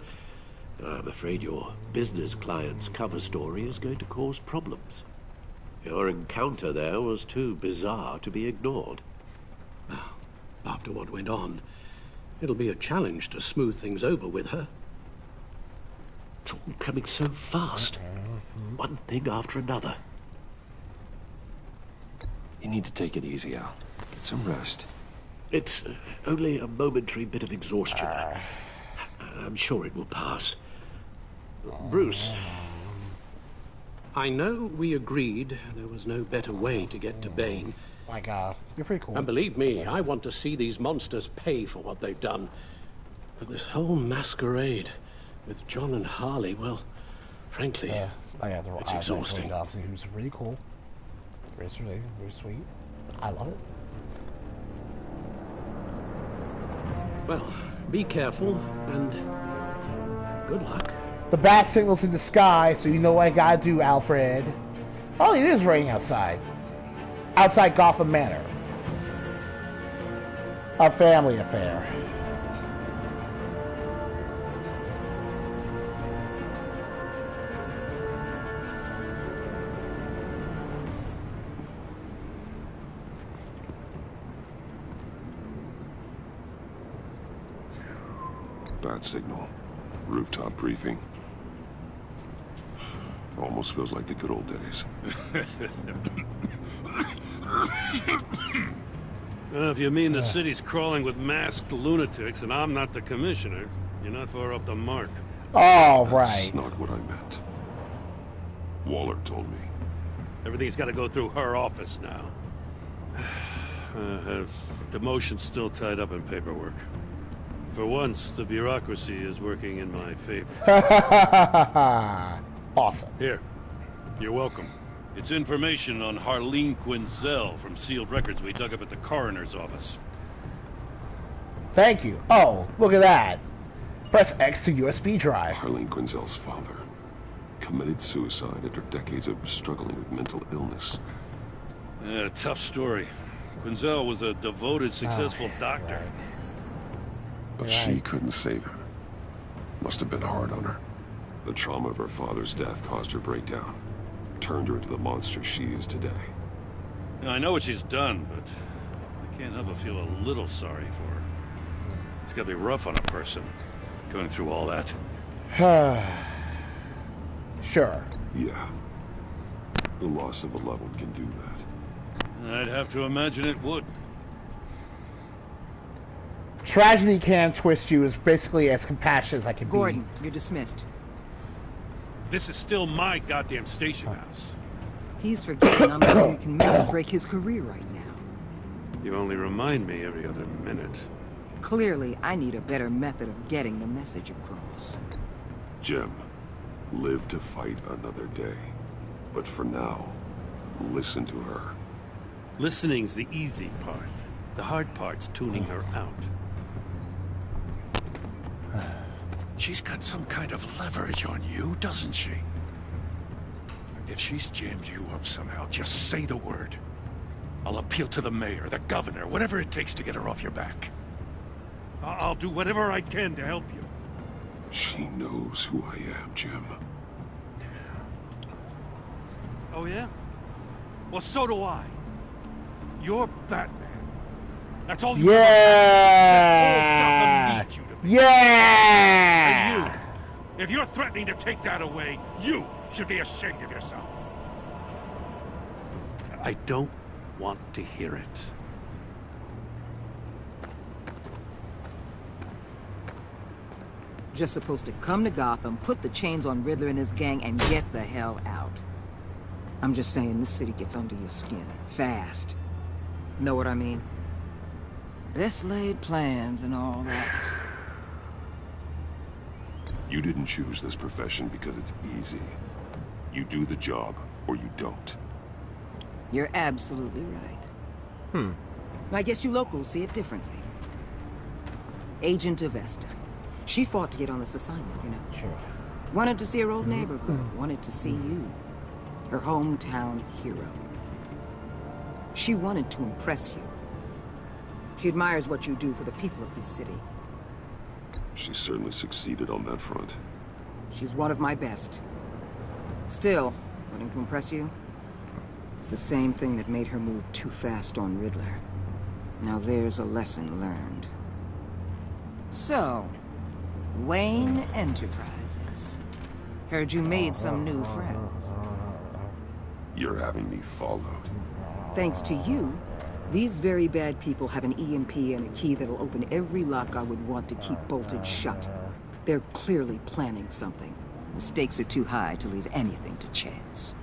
I: I'm afraid your business client's cover story is going to cause problems. Your encounter there was too bizarre to be ignored. Now, after what went on, it'll be a challenge to smooth things over with her. It's all coming so fast. One thing after another.
B: You need to take it easy, Al. Get some rest.
I: It's only a momentary bit of exhaustion. I'm sure it will pass. Bruce, I know we agreed there was no better way to get to Bane.
A: My God, you're pretty cool.
I: And believe me, I want to see these monsters pay for what they've done. But this whole masquerade with John and Harley, well, frankly, it's exhausting.
A: He was really cool. Very sweet. I love it.
I: Well, be careful and good luck.
A: The bat signal's in the sky, so you know what I gotta do, Alfred. Oh, it is raining outside. Outside Gotham Manor. A family affair.
D: Bat signal. Rooftop briefing. Almost feels like the good old days.
E: If you mean the city's crawling with masked lunatics and I'm not the commissioner, you're not far off the mark.
A: Oh,
D: That's not what I meant. Waller told me.
E: Everything's got to go through her office now. Have demotion still tied up in paperwork. For once, the bureaucracy is working in my favor.
A: Awesome.
E: Here. You're welcome. It's information on Harleen Quinzel from sealed records we dug up at the coroner's office.
A: Thank you. Oh, look at that. Press X to USB drive.
D: Harleen Quinzel's father committed suicide after decades of struggling with mental illness.
E: Yeah, tough story. Quinzel was a devoted, successful doctor.
A: Right.
D: But she couldn't save him. Must have been hard on her. The trauma of her father's death caused her breakdown. Turned her into the monster she is today.
E: I know what she's done, but I can't help but feel a little sorry for her. It's gotta be rough on a person, going through all that.
A: Sure.
D: Yeah. The loss of a loved one can do that.
E: I'd have to imagine it would.
A: Tragedy can twist you as basically as compassionate as I can
C: Gordon, you're dismissed.
E: This is still my goddamn station house.
C: He's forgetting I'm the one who can make or break his career right now.
E: You only remind me every other minute.
C: Clearly, I need a better method of getting the message across.
D: Jim, live to fight another day. But for now, listen to her.
E: Listening's the easy part. The hard part's tuning her out.
Q: She's got some kind of leverage on you, doesn't she? If she's jammed you up somehow, just say the word. I'll appeal to the mayor, the governor, whatever it takes to get her off your back.
E: I'll do whatever I can to help you.
D: She knows who I am, Jim.
E: Oh, yeah? Well, so do I. You're Batman. That's all you
A: Yeah!
E: That's all Gotham needs you to be.
A: Yeah!
E: And you, if you're threatening to take that away, you should be ashamed of yourself. I don't want to hear it.
C: Just supposed to come to Gotham, put the chains on Riddler and his gang, and get the hell out. I'm just saying, this city gets under your skin. Fast. Know what I mean? Best laid plans and all that.
D: You didn't choose this profession because it's easy. You do the job, or you don't.
C: You're absolutely right. I guess you locals see it differently. Agent of Esther. She fought to get on this assignment, you know.
A: Sure.
C: Wanted to see her old neighborhood. Wanted to see you. Her hometown hero. She wanted to impress you. She admires what you do for the people of this city.
D: She certainly succeeded on that front.
C: She's one of my best. Still, wanting to impress you? It's the same thing that made her move too fast on Riddler. Now there's a lesson learned. So, Wayne Enterprises. Heard you made some new friends.
D: You're having me followed.
C: Thanks to you, these very bad people have an EMP and a key that'll open every lock I would want to keep bolted shut. They're clearly planning something. The stakes are too high to leave anything to chance.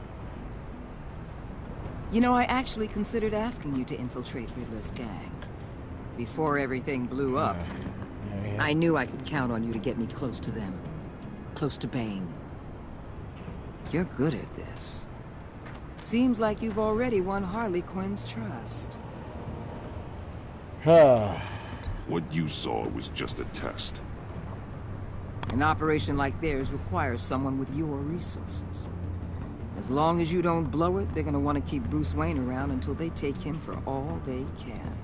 C: You know, I actually considered asking you to infiltrate Riddler's gang. Before everything blew up, I knew I could count on you to get me close to them. Close to Bane. You're good at this. Seems like you've already won Harley Quinn's trust.
D: What you saw was just a test.
C: An operation like theirs requires someone with your resources. As long as you don't blow it, they're gonna want to keep Bruce Wayne around until they take him for all they can.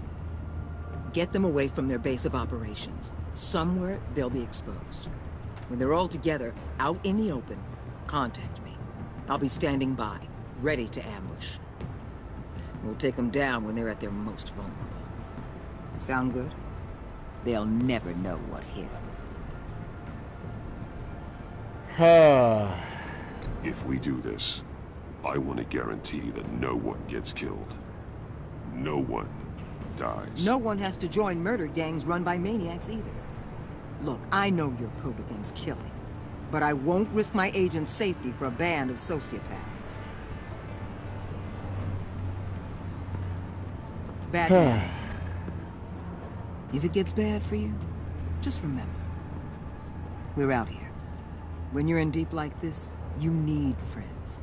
C: Get them away from their base of operations. Somewhere they'll be exposed. When they're all together, out in the open, contact me. I'll be standing by, ready to ambush. We'll take them down when they're at their most vulnerable. Sound good? They'll never know what hit them.
D: If we do this, I want to guarantee that no one gets killed. No one dies.
C: No one has to join murder gangs run by maniacs either. Look, I know your code against killing, but I won't risk my agent's safety for a band of sociopaths. Batman. If it gets bad for you, just remember, we're out here. When you're in deep like this, you need friends.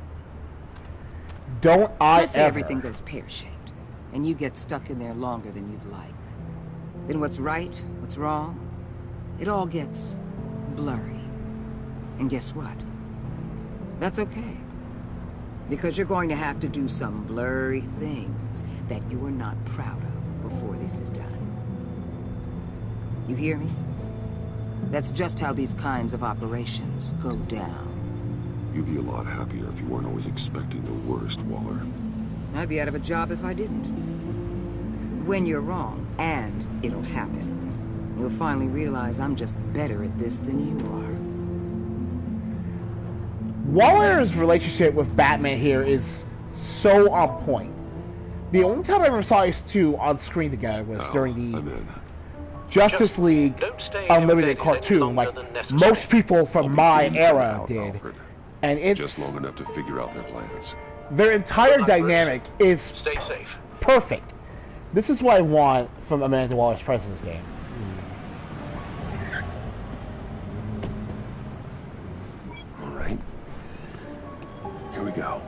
A: Don't I
C: Let's say
A: ever.
C: everything goes pear-shaped, and you get stuck in there longer than you'd like. Then what's right, what's wrong, it all gets blurry. And guess what? That's okay. Because you're going to have to do some blurry things that you are not proud of before this is done. You hear me? That's just how these kinds of operations go down.
D: You'd be a lot happier if you weren't always expecting the worst, Waller.
C: I'd be out of a job if I didn't. When you're wrong, and it'll happen, you'll finally realize I'm just better at this than you are.
A: Waller's relationship with Batman here is so on point. The only time I ever saw these two on screen together was during the Justice League Unlimited cartoon, like most people from my era did. And it's
D: just long enough to figure out their plans.
A: Their entire dynamic is perfect. This is what I want from Amanda Waller's President's game.
D: All right. Here we go.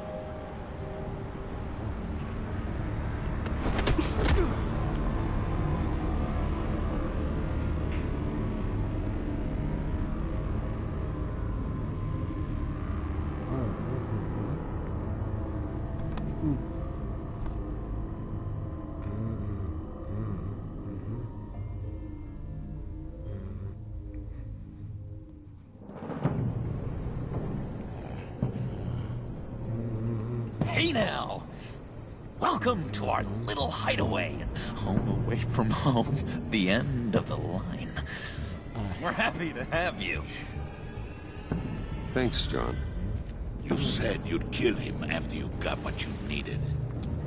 L: Hey now! Welcome to our little hideaway and home away from home, the end of the line. We're happy to have you.
D: Thanks, John.
R: You said you'd kill him after you got what you needed.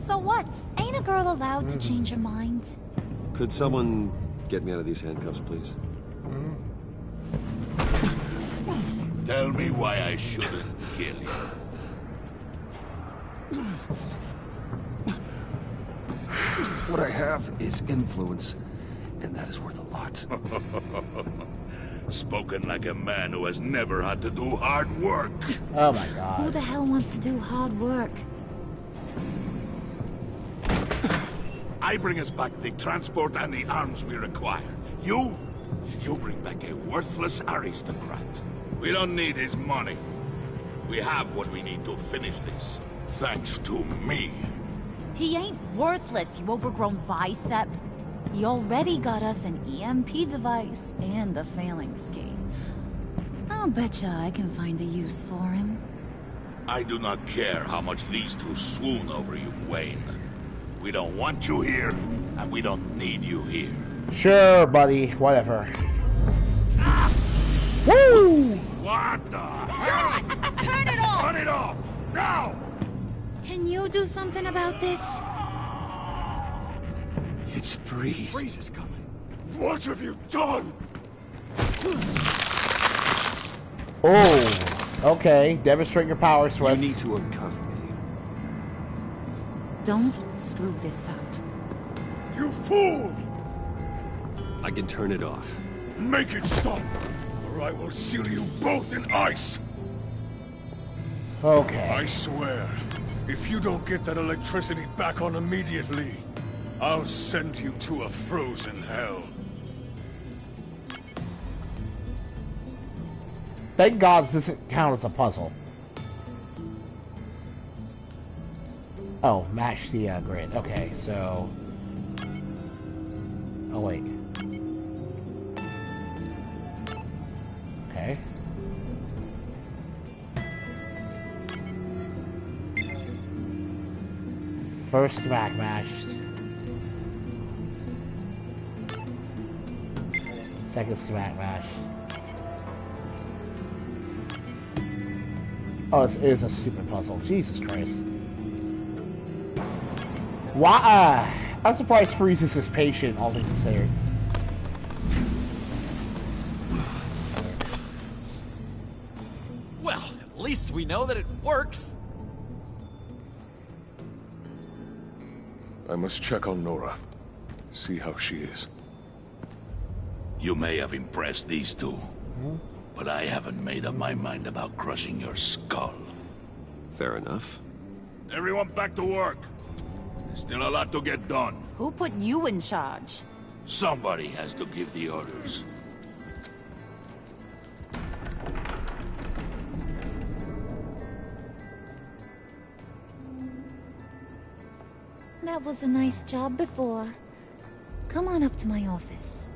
N: So what? Ain't a girl allowed to change her mind?
B: Could someone get me out of these handcuffs, please?
R: Tell me why I shouldn't kill you.
B: What I have is influence, and that is worth a lot.
R: Spoken like a man who has never had to do hard work.
A: Oh my god.
N: Who the hell wants to do hard work?
R: I bring us back the transport and the arms we require. You bring back a worthless aristocrat. We don't need his money. We have what we need to finish this. Thanks to me.
N: He ain't worthless, you overgrown bicep. He already got us an EMP device and the phalanx key. I'll betcha I can find a use for him.
R: I do not care how much these two swoon over you, Wayne. We don't want you here, and we don't need you here.
A: Sure, buddy. Whatever. Woo!
R: What the hell?
P: Turn it off!
R: Turn it off! Now!
N: Can you do something about this?
R: It's Freeze.
Q: Freeze is coming. What have you done?
A: Oh, okay. Demonstrate your power, Swiss.
B: You need to uncuff me.
N: Don't screw this up.
Q: You fool!
B: I can turn it off.
Q: Make it stop, or I will seal you both in ice!
A: Okay.
Q: I swear, if you don't get that electricity back on immediately, I'll send you to a frozen hell.
A: Thank God this doesn't count as a puzzle. Oh, match the grid. Okay, so... Oh, wait. Okay. First schematic matched. Second schematic matched. Oh, it is a stupid puzzle. Jesus Christ. Why? I'm surprised Freeze is this patient, all things considered.
L: Well, at least we know that it works.
Q: I must check on Nora. See how she is.
R: You may have impressed these two, but I haven't made up my mind about crushing your skull.
B: Fair enough.
R: Everyone back to work. There's still a lot to get done.
P: Who put you in charge?
R: Somebody has to give the orders.
N: That was a nice job before. Come on up to my office.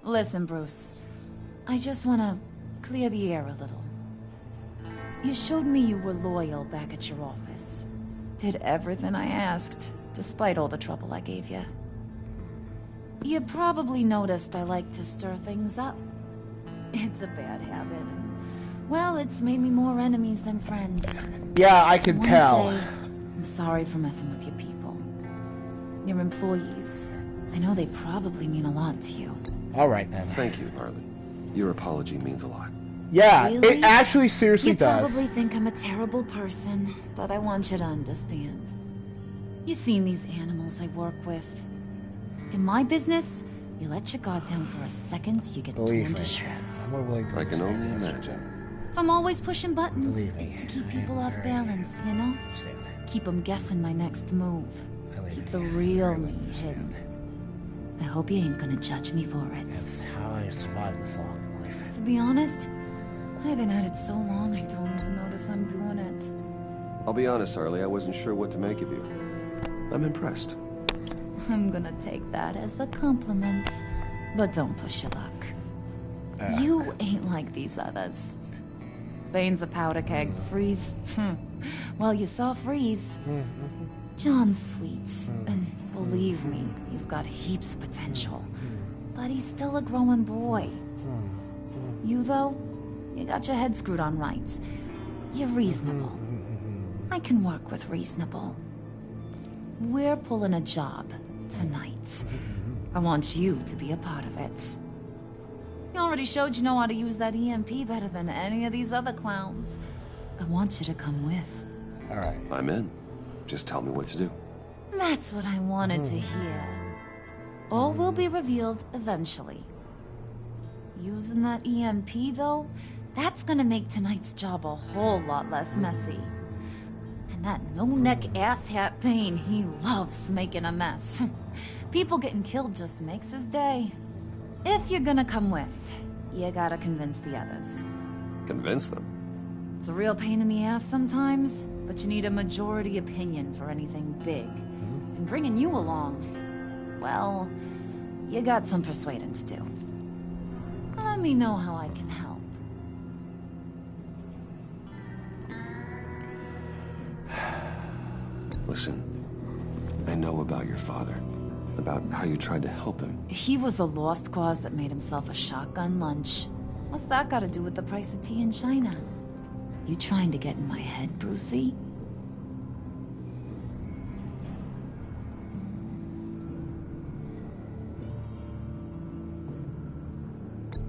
N: Listen, Bruce. I just want to clear the air a little. You showed me you were loyal back at your office. Did everything I asked, despite all the trouble I gave you. You probably noticed I like to stir things up. It's a bad habit. Well, it's made me more enemies than friends.
A: Yeah, I can tell.
N: I'm sorry for messing with your people. Your employees. I know they probably mean a lot to you.
A: Alright then.
B: Thank you, Harley. Your apology means a lot.
A: Yeah,
N: Really?
A: it actually seriously
N: You
A: does.
N: probably think I'm a terrible person, but I want you to understand. You seen these animals I work with. In my business, you let your guard down for a second, you get torn to shreds.
B: I can only imagine.
N: If I'm always pushing buttons,
A: Believe me,
N: it's to keep people off balance, you know? Keep them guessing my next move. Keep the real me hidden. I hope you ain't gonna judge me for it.
A: That's how I survived this long life.
N: To be honest, I've been at it so long I don't even notice I'm doing it.
B: I'll be honest, Harley, I wasn't sure what to make of you. I'm impressed.
N: I'm gonna take that as a compliment. But don't push your luck. You ain't like these others. Bane's a powder keg. Freeze. Well, you saw Freeze. John's sweet. And believe me, he's got heaps of potential. But he's still a growing boy. You, though, you got your head screwed on right. You're reasonable. I can work with reasonable. We're pulling a job tonight. I want you to be a part of it. You already showed you know how to use that EMP better than any of these other clowns. I want you to come with.
A: Alright.
B: I'm in. Just tell me what to do.
N: That's what I wanted to hear. All will be revealed eventually. Using that EMP, though, that's gonna make tonight's job a whole lot less messy. And that no-neck asshat Bane, he loves making a mess. People getting killed just makes his day. If you're gonna come with, you gotta convince the others.
B: Convince them?
N: It's a real pain in the ass sometimes, but you need a majority opinion for anything big. And bringing you along, well, you got some persuading to do. Let me know how I can help.
B: Listen, I know about your father, about how you tried to help him.
N: He was a lost cause that made himself a shotgun lunch. What's that got to do with the price of tea in China? You trying to get in my head, Brucey?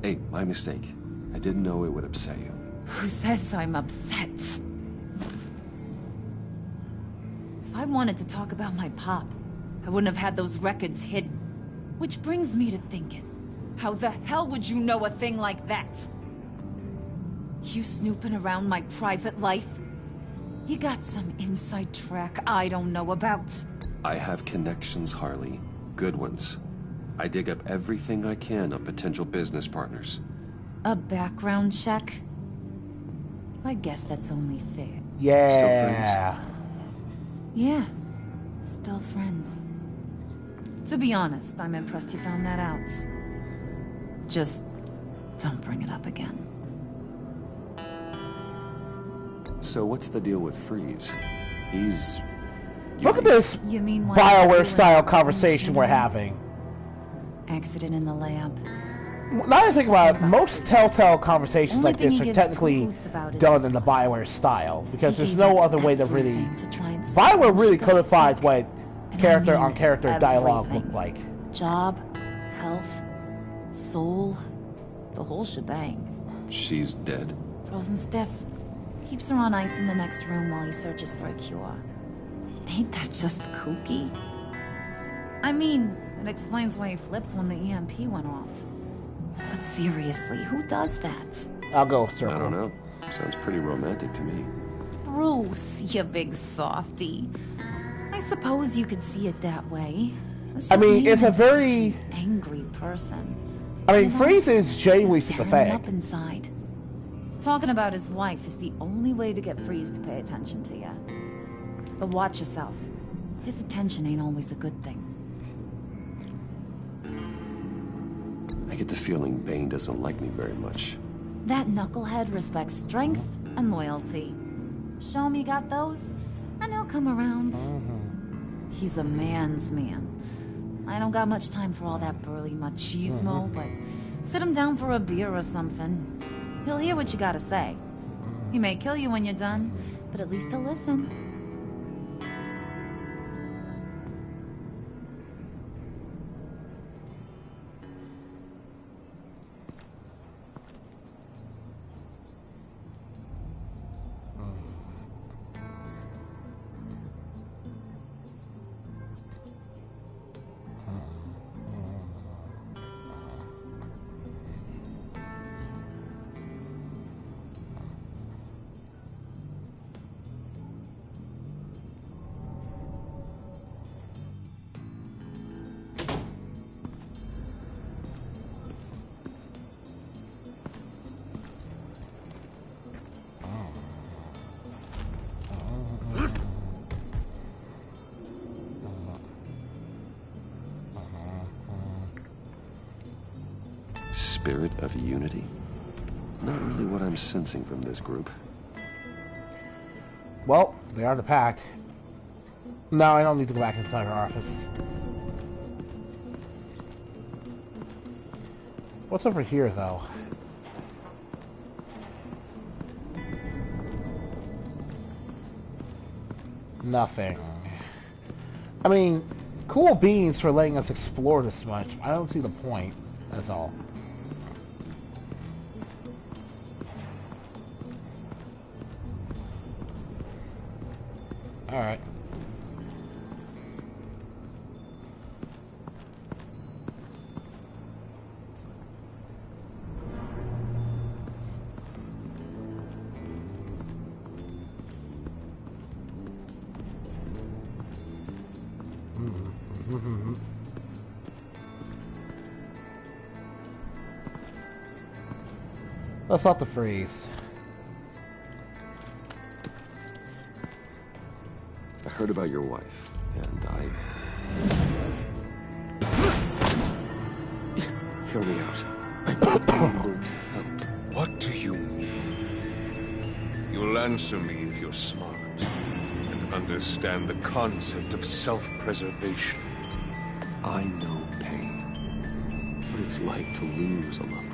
B: Hey, my mistake. I didn't know it would upset you.
N: Who says I'm upset? If I wanted to talk about my pop, I wouldn't have had those records hidden. Which brings me to thinking, how the hell would you know a thing like that? You snooping around my private life? You got some inside track I don't know about.
B: I have connections, Harley. Good ones. I dig up everything I can on potential business partners.
N: A background check? I guess that's only fair.
A: Yeah.
B: Still friends?
N: Yeah. Still friends. To be honest, I'm impressed you found that out. Just don't bring it up again.
B: So what's the deal with Freeze? He's...
A: Look at this
N: You mean
A: BioWare-style conversation we're having.
N: Accident in the lab.
A: Now that I think about it, most Telltale conversations
N: Only
A: like
N: thing
A: this
N: he
A: are
N: gives
A: technically
N: two hoots about is
A: done
N: his
A: in the BioWare style, because
N: He
A: there's
N: gave
A: no
N: up
A: other way to really...
N: everything to try and
A: BioWare
N: salvage
A: really
N: God's
A: codified
N: sake.
A: what
N: And I
A: character-on-character
N: mean
A: dialogue
N: everything.
A: looked like.
N: Job, health, soul, the whole shebang.
B: She's dead.
N: Frozen stiff. Keeps her on ice in the next room while he searches for a cure. Ain't that just kooky? I mean, it explains why he flipped when the EMP went off. But seriously, who does that?
A: I'll go circle.
B: I don't know. Sounds pretty romantic to me.
N: Bruce, you big softy. I suppose you could see it that way. That's
A: I
N: just
A: mean,
N: me
A: it's a
N: being such
A: very...
N: an angry person.
A: I mean,
N: You know,
A: Freeze is genuinely
N: it's tearing him
A: sympathetic.
N: up inside. Talking about his wife is the only way to get Freeze to pay attention to you. But watch yourself. His attention ain't always a good thing.
B: I get the feeling Bane doesn't like me very much.
N: That knucklehead respects strength and loyalty. Show him you got those, and he'll come around. He's a man's man. I don't got much time for all that burly machismo, but sit him down for a beer or something. He'll hear what you gotta say. He may kill you when you're done, but at least he'll listen.
B: Spirit of unity? Not really what I'm sensing from this group.
A: Well, they are the pact. No, I don't need to go back inside her office. What's over here, though? Nothing. I mean, cool beans for letting us explore this much. I don't see the point. That's all. Alright. Let's not the freeze.
B: I heard about your wife, and hear me out. I might be able to help.
Q: What do you mean? You'll answer me if you're smart and understand the concept of self-preservation.
B: I know pain. What it's like to lose a loved one.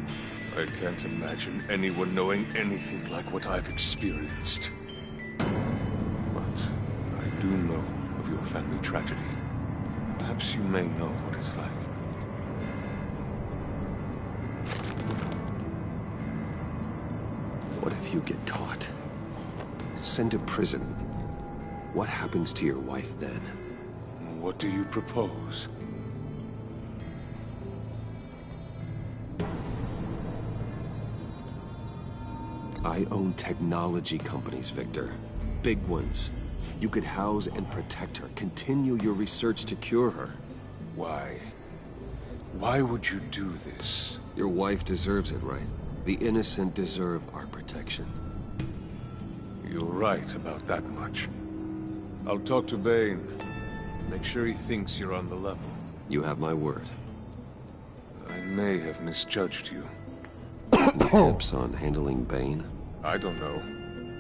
Q: I can't imagine anyone knowing anything like what I've experienced. But I do know of your family tragedy. Perhaps you may know what it's like.
B: What if you get caught? Sent to prison? What happens to your wife then?
Q: What do you propose?
B: I own technology companies, Victor. Big ones. You could house and protect her. Continue your research to cure her.
Q: Why? Why would you do this?
B: Your wife deserves it, right? The innocent deserve our protection.
Q: You're right about that much. I'll talk to Bane. Make sure he thinks you're on the level.
B: You have my word.
Q: I may have misjudged you.
B: Any tips on handling Bane?
Q: I don't know.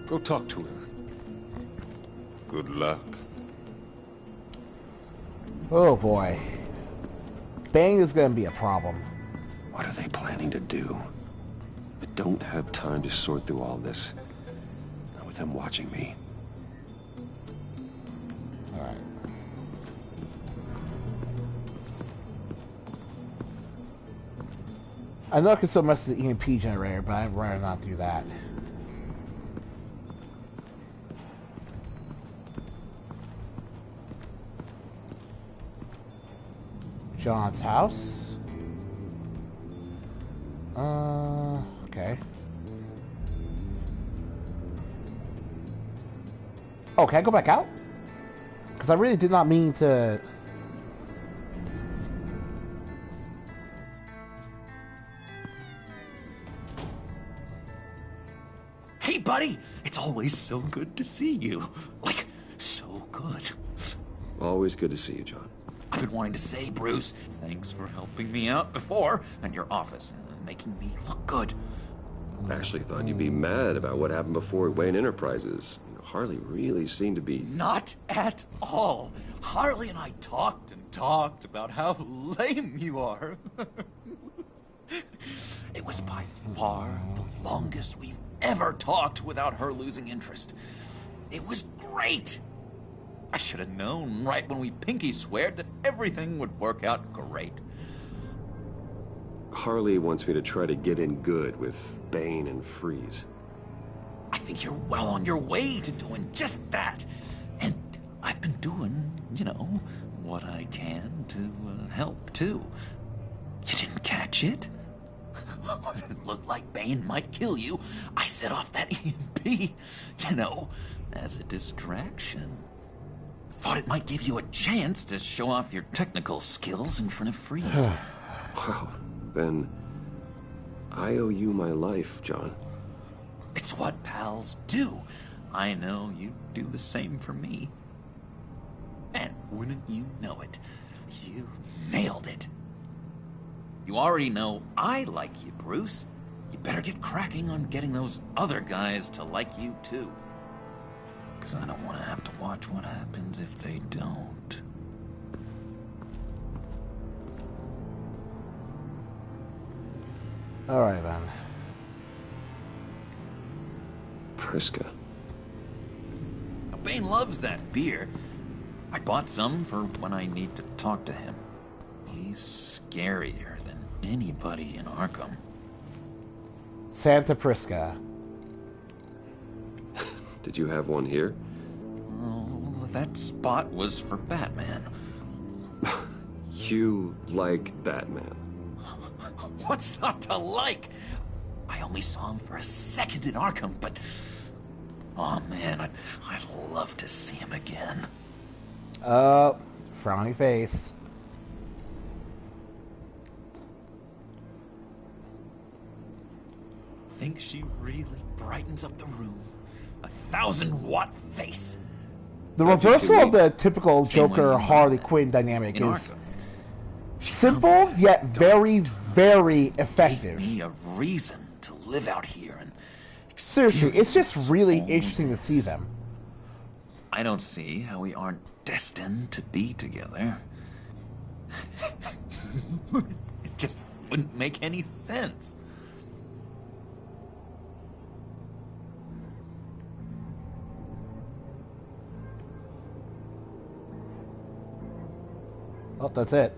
Q: Go talk to him. Good luck.
A: Oh boy. Bane is gonna be a problem.
B: What are they planning to do? I don't have time to sort through all this. Not with them watching me.
A: Alright. I know I can still mess with the EMP generator, but I'd rather not do that. John's house. Okay. Oh, can I go back out? Because I really did not mean to...
L: Hey, buddy! It's always so good to see you. Like, so good.
B: Always good to see you, John.
L: I've been wanting to say, Bruce, thanks for helping me out before, and your office, making me look good.
B: I actually thought you'd be mad about what happened before Wayne Enterprises. Harley really seemed to be...
L: Not at all. Harley and I talked and talked about how lame you are. It was by far the longest we've ever talked without her losing interest. It was great. I should have known right when we pinky sweared that everything would work out great.
B: Harley wants me to try to get in good with Bane and Freeze.
L: I think you're well on your way to doing just that. And I've been doing, you know, what I can to help, too. You didn't catch it? When it looked like Bane might kill you, I set off that EMP, you know, as a distraction. Thought it might give you a chance to show off your technical skills in front of Freeze.
B: Well, then I owe you my life, John.
L: It's what pals do. I know you'd do the same for me. And wouldn't you know it, you nailed it. You already know I like you, Bruce. You better get cracking on getting those other guys to like you, too. Because I don't want to have to watch what happens if they don't.
A: Alright, then.
B: Priska.
L: Bane loves that beer. I bought some for when I need to talk to him. He's scarier than anybody in Arkham.
A: Santa Priska.
B: Did you have one here?
L: Oh, that spot was for Batman.
B: You like Batman?
L: What's not to like? I only saw him for a second in Arkham, but... Oh, man, I'd love to see him again.
A: Frowny face.
L: think she really brightens up the room? 1,000-watt face.
A: The reversal of the typical
L: Same way
A: Joker
L: you
A: Harley Quinn dynamic
L: in
A: is
L: Arkham.
A: simple yet very, very effective.
L: Gave me a reason to live out here and
A: Seriously, it's just
L: experience
A: really
L: all
A: interesting to see them.
L: I don't see how we aren't destined to be together. It just wouldn't make any sense.
A: Oh, that's it.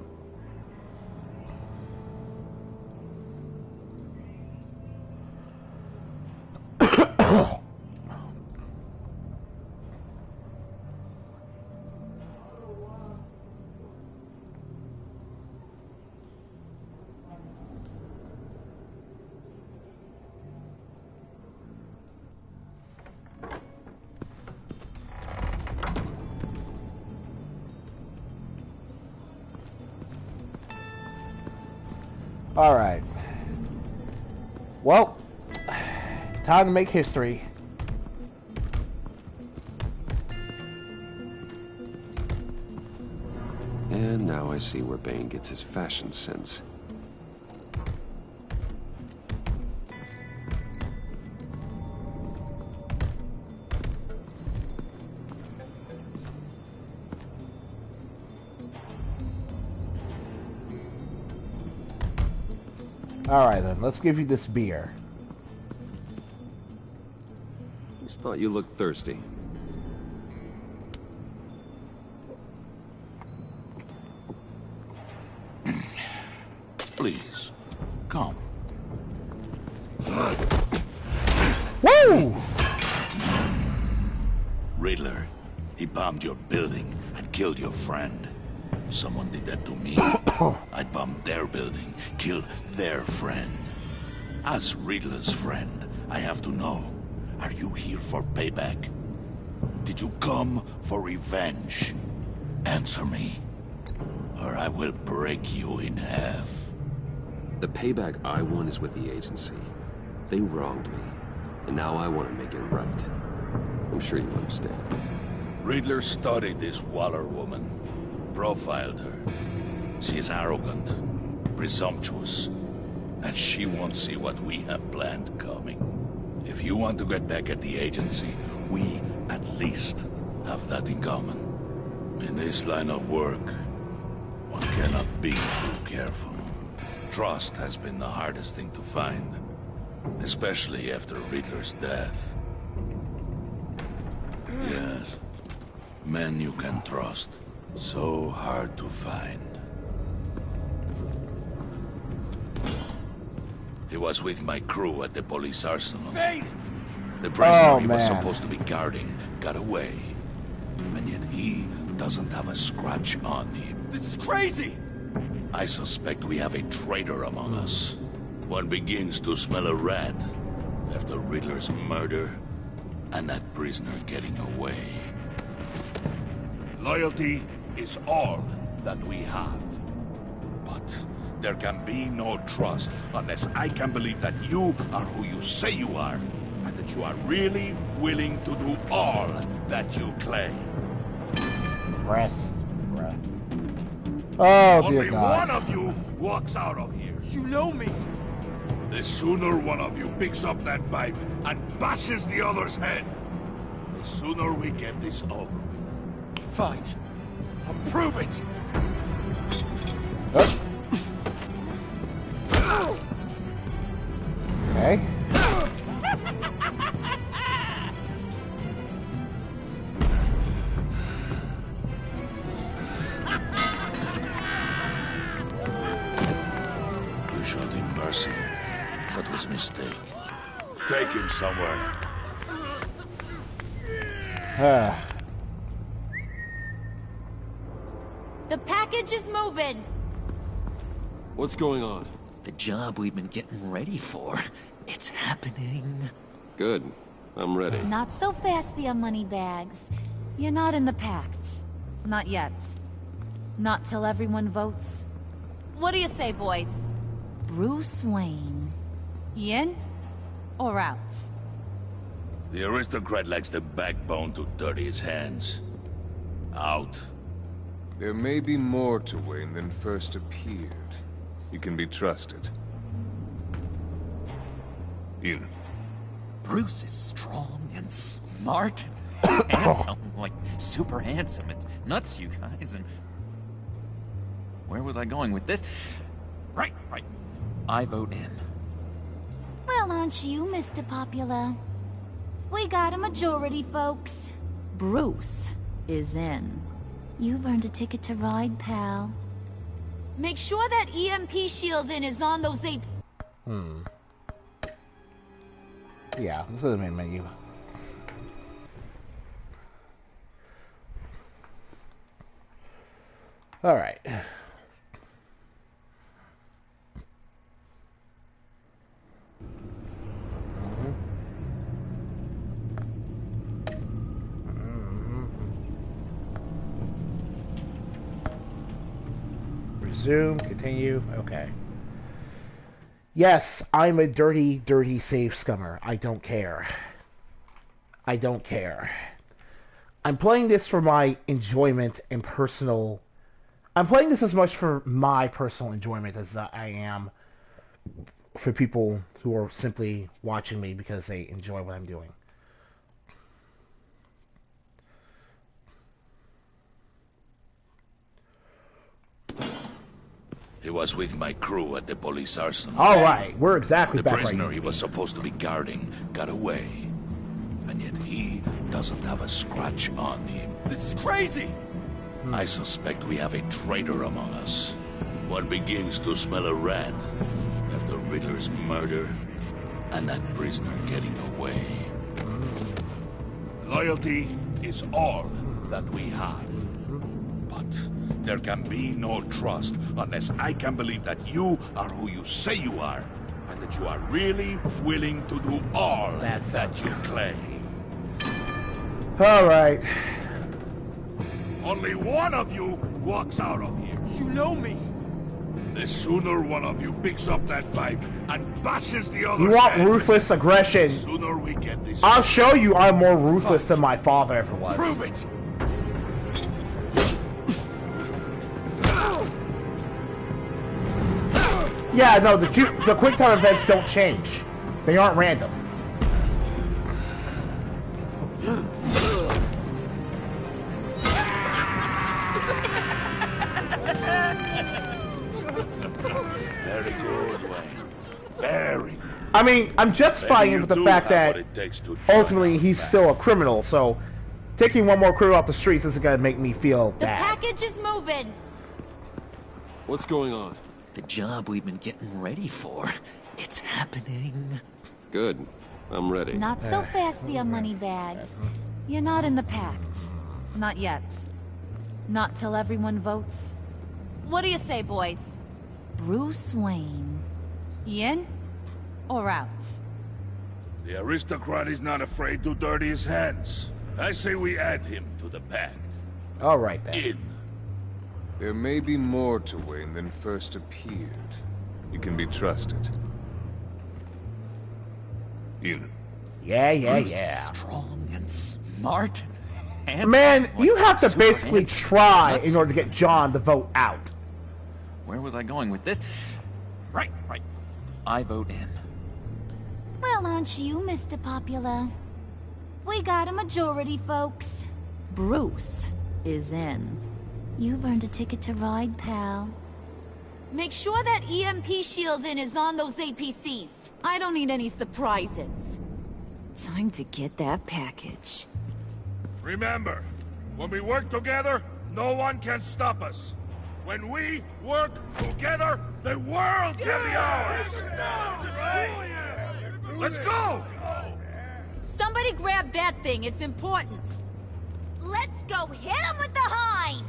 A: Alright. Well, time to make history.
B: And now I see where Bane gets his fashion sense.
A: Alright then, let's give you this beer.
B: Just thought you looked thirsty.
R: Please, come.
A: Woo!
R: Riddler, he bombed your building and killed your friend. Someone did that to me. I'd bomb their building, kill their friend. As Riddler's friend, I have to know, are you here for payback? Did you come for revenge? Answer me, or I will break you in half.
B: The payback I want is with the agency. They wronged me, and now I want to make it right. I'm sure you understand.
R: Riddler studied this Waller woman, profiled her. She is arrogant, presumptuous, and she won't see what we have planned coming. If you want to get back at the agency, we at least have that in common. In this line of work, one cannot be too careful. Trust has been the hardest thing to find, especially after Riddler's death. Yes, men you can trust. So hard to find. He was with my crew at the police arsenal.
H: Bane!
R: The prisoner he was
A: man.
R: supposed to be guarding got away. And yet he doesn't have a scratch on him.
H: This is crazy!
R: I suspect we have a traitor among us. One begins to smell a rat after Riddler's murder and that prisoner getting away. Loyalty is all that we have. But there can be no trust unless I can believe that you are who you say you are, and that you are really willing to do all that you claim.
A: Rest, bruh. Oh, dear
R: Only
A: God.
R: one of you walks out of here.
H: You know me!
R: The sooner one of you picks up that pipe and bashes the other's head, the sooner we get this over with.
H: Fine. I'll prove it!
A: Okay.
R: You shot him, Mercy. That was a mistake. Take him somewhere.
P: The package is moving!
B: What's going on?
L: The job we've been getting ready for, it's happening.
B: Good. I'm ready.
N: Not so fast, the Moneybags. You're not in the pact. Not yet. Not till everyone votes. What do you say, boys? Bruce Wayne. You in?
P: or out.
R: The aristocrat lacks the backbone to dirty his hands. Out.
S: There may be more to Wayne than first appeared. You can be trusted. In.
L: Bruce is strong and smart and handsome, like super handsome. It's nuts, you guys, and... Where was I going with this? Right. I vote in.
N: Well, aren't you, Mr. Popular? We got a majority, folks. Bruce is in. You've earned a ticket to ride, pal.
P: Make sure that EMP shielding is on those eight.
A: Yeah, let's go to the main menu. Alright. Resume, continue, okay. Yes, I'm a dirty, dirty save scummer. I don't care. I don't care. I'm playing this for my enjoyment and personal... I'm playing this as much for my personal enjoyment as I am for people who are simply watching me because they enjoy what I'm doing.
R: He was with my crew at the police arsenal.
A: All right, we're exactly
R: the
A: back
R: prisoner
A: right.
R: he was supposed to be guarding got away. And yet he doesn't have a scratch on him.
H: This is crazy!
R: I suspect we have a traitor among us. One begins to smell a rat after Riddler's murder and that prisoner getting away. Loyalty is all that we have. But there can be no trust unless I can believe that you are who you say you are, and that you are really willing to do all that you claim.
A: All right.
R: Only one of you walks out of here.
H: You know me.
R: The sooner one of you picks up that bike and bashes the other.
A: You want ruthless aggression?
R: The sooner we get this.
A: I'll show you I'm more ruthless than my father ever was.
R: Prove it.
A: Yeah, no, the quick time events don't change. They aren't random.
R: Very good, Wayne. Very good.
A: I mean, I'm justifying it with the fact that ultimately he's still a criminal, so taking one more criminal off the streets isn't going to make me feel
P: The
A: bad.
P: package is moving.
K: What's going on?
L: The job we've been getting ready for. It's happening.
K: Good. I'm ready.
N: Not so fast, the money bags. You're not in the pact. Not yet. Not till everyone votes.
P: What do you say, boys?
N: Bruce Wayne.
P: In or out?
R: The aristocrat is not afraid to dirty his hands. I say we add him to the pact.
A: All right, then.
R: In.
S: There may be more to Wayne than first appeared. You can be trusted. In.
A: Yeah.
L: Bruce is strong and smart and handsome.
A: Man, you
L: like
A: have to
L: super
A: basically
L: handsome.
A: try
L: Nuts.
A: in order to get John to vote out.
L: Where was I going with this? Right. I vote in.
N: Well, aren't you, Mr. Popular? We got a majority, folks. Bruce is in. You've earned a ticket to ride, pal.
P: Make sure that EMP shielding is on those APCs. I don't need any surprises.
N: Time to get that package.
R: Remember, when we work together, no one can stop us. When we work together, the world can be ours! Let's go!
P: Somebody grab that thing, it's important.
F: Let's go hit him with the hind!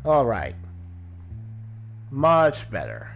A: All right. Much better.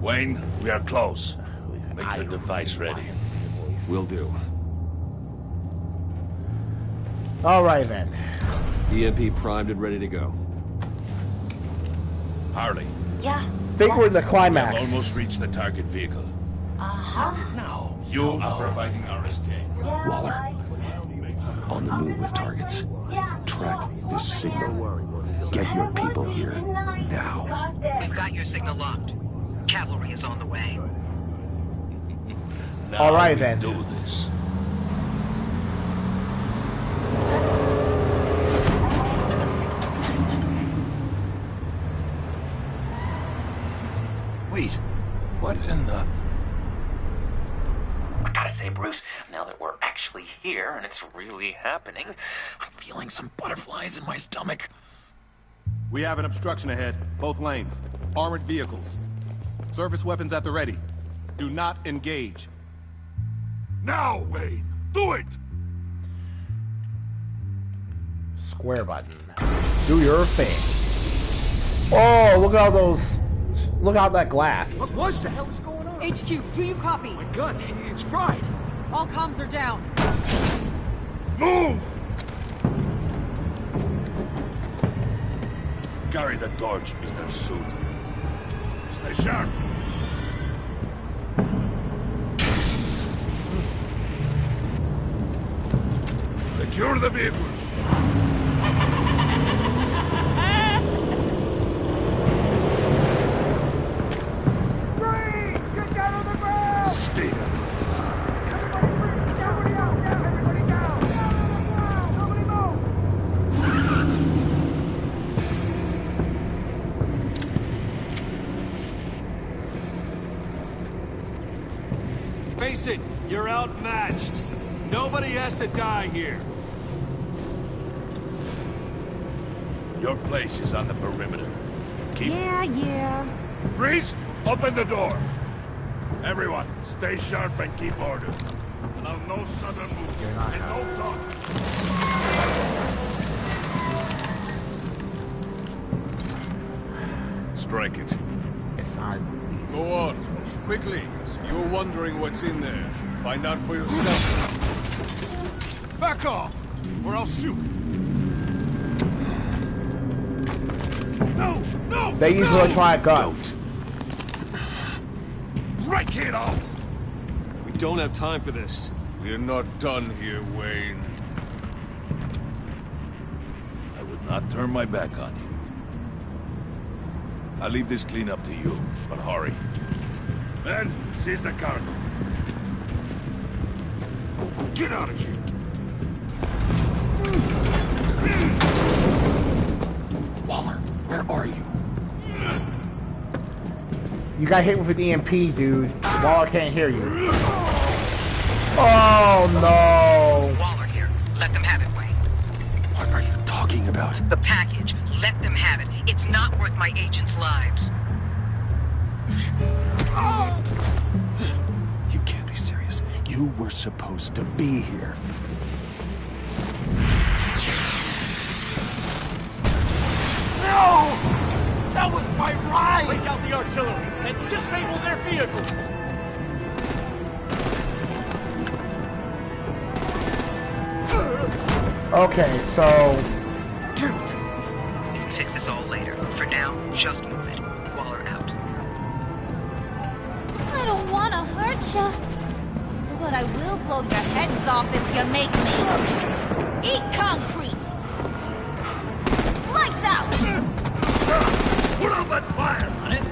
R: Wayne, we are close. Make the device ready.
B: Will do.
A: Alright then.
B: EMP primed and ready to go.
R: Harley.
F: Yeah.
A: Think we're in the
R: We
A: climax.
R: have almost reached the target vehicle.
B: No.
R: You are providing our escape.
B: Waller. On the move with targets. Track this signal. Get your people here. Now.
C: We've got your signal locked. Cavalry is on the way.
A: Alright then.
R: Do this.
L: Wait, what in the...
T: I gotta say, Bruce, now that we're actually here and it's really happening, I'm feeling some butterflies in my stomach.
U: We have an obstruction ahead, both lanes. Armored vehicles. Service weapons at the ready. Do not engage.
R: Now, Wayne! Do it!
A: Square button. Do your thing. Oh, look at all those... Look out that glass.
G: What the hell is going on?
P: HQ, do you copy?
G: My gun, it's fried.
P: All comms are down.
R: Move! Carry the torch, Mr. Suit. Stay sharp. Secure the vehicle.
B: Stay down.
H: Face it, you're outmatched. Nobody has to die here.
R: Your place is on the perimeter. Keep...
N: Yeah.
R: Freeze! Open the door! Everyone, stay sharp and keep order. Allow no sudden movement and no talk.
Q: Strike it.
A: It's not...
Q: Go on. Quickly. You're wondering what's in there. Find out for yourself. Back off, or I'll shoot.
R: No! No!
A: They use electronic guns.
R: Break it off!
Q: We don't have time for this. We're not done here, Wayne.
R: I would not turn my back on you. I'll leave this cleanup to you, but hurry. Men, seize the cargo. Get out of here!
B: Waller, where are you?
A: You got hit with an EMP, dude. Waller can't hear you. Oh, no.
C: Waller here. Let them have it, Wayne.
B: What are you talking about?
C: The package. Let them have it. It's not worth my agents' lives.
B: You can't be serious. You were supposed to be here.
G: No! That was my ride! Break out the artillery and disable their vehicles!
A: Okay, so...
C: Damn it! We can fix this all later. For now, just move it. Waller out.
N: I don't want to hurt you, but I will blow your heads off if you make me. Eat concrete! Lights out!
R: Put out that fire!
L: On it?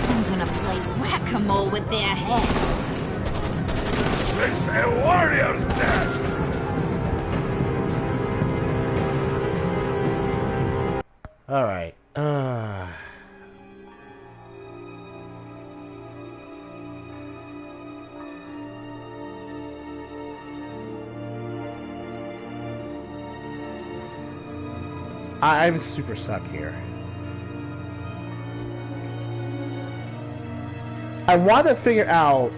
N: I'm gonna play whack-a-mole with their heads.
R: It's a warrior's death!
A: Alright. I'm super stuck here. I want to figure out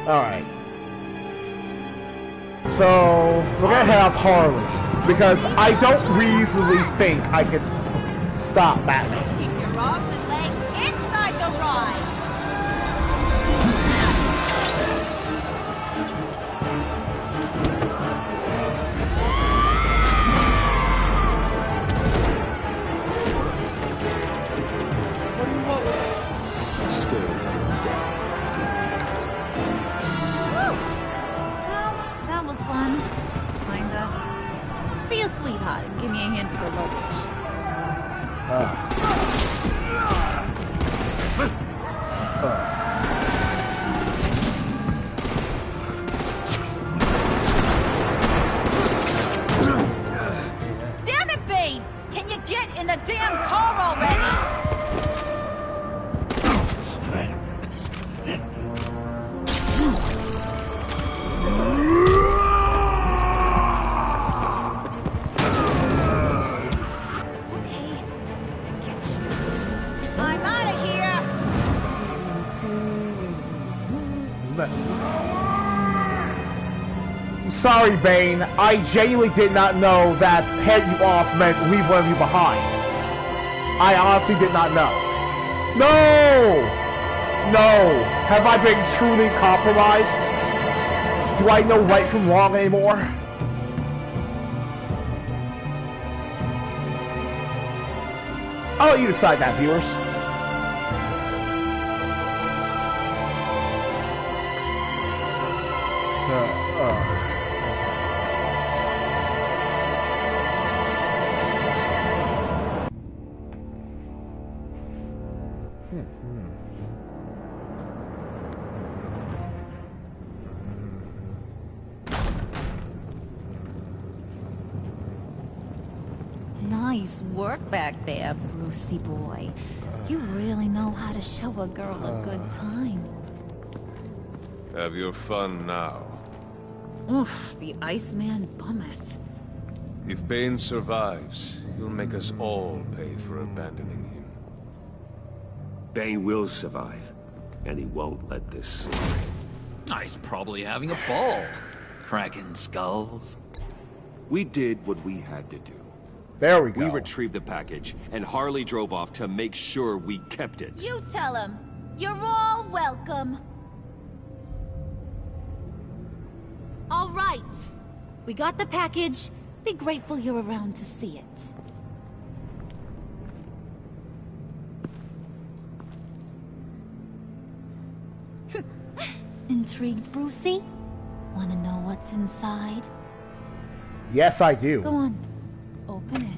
A: Alright. So, we're gonna head off Harley. Because I don't reasonably think I could stop Batman.
P: Keep your arms and legs inside the ride.
H: What do you want with us?
B: Stay down for
N: Woo! Well, that was fun. Kinda. Be a sweetheart and give me a hand with the luggage.
P: Damn it, Bane! Can you get in the damn car already? I'm out of here!
A: Sorry, Bane. I genuinely did not know that head you off meant leave one of you behind. I honestly did not know. No! No! Have I been truly compromised? Do I know right from wrong anymore? I'll let you decide that, viewers.
N: Nice work back there, Brucey boy. You really know how to show a girl a good time.
S: Have your fun now.
N: Oof, the Iceman bummeth.
S: If Bane survives, he'll make us all pay for abandoning him.
B: Bane will survive, and he won't let this slide.
L: He's probably having a ball. Cracking skulls.
B: We did what we had to do.
A: There we go.
B: We retrieved the package, and Harley drove off to make sure we kept it.
F: You tell him. You're all welcome.
N: All right. We got the package. Be grateful you're around to see it. Intrigued, Brucey? Want to know what's inside?
A: Yes, I do.
N: Go on. Open it.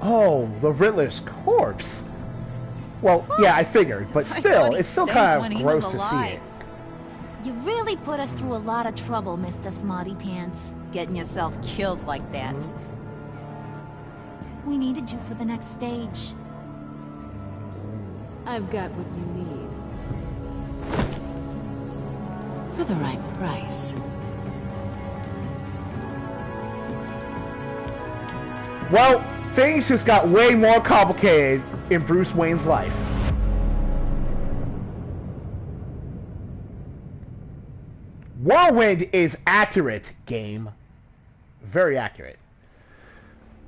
A: Oh, the Riddler's corpse. Well, yeah, I figured, but still, it's still kind of gross to see it.
N: You really put us through a lot of trouble, Mr. Smarty Pants. Getting yourself killed like that. We needed you for the next stage.
J: I've got what you need. For the right price.
A: Well, things just got way more complicated in Bruce Wayne's life. Whirlwind is accurate, game. Very accurate.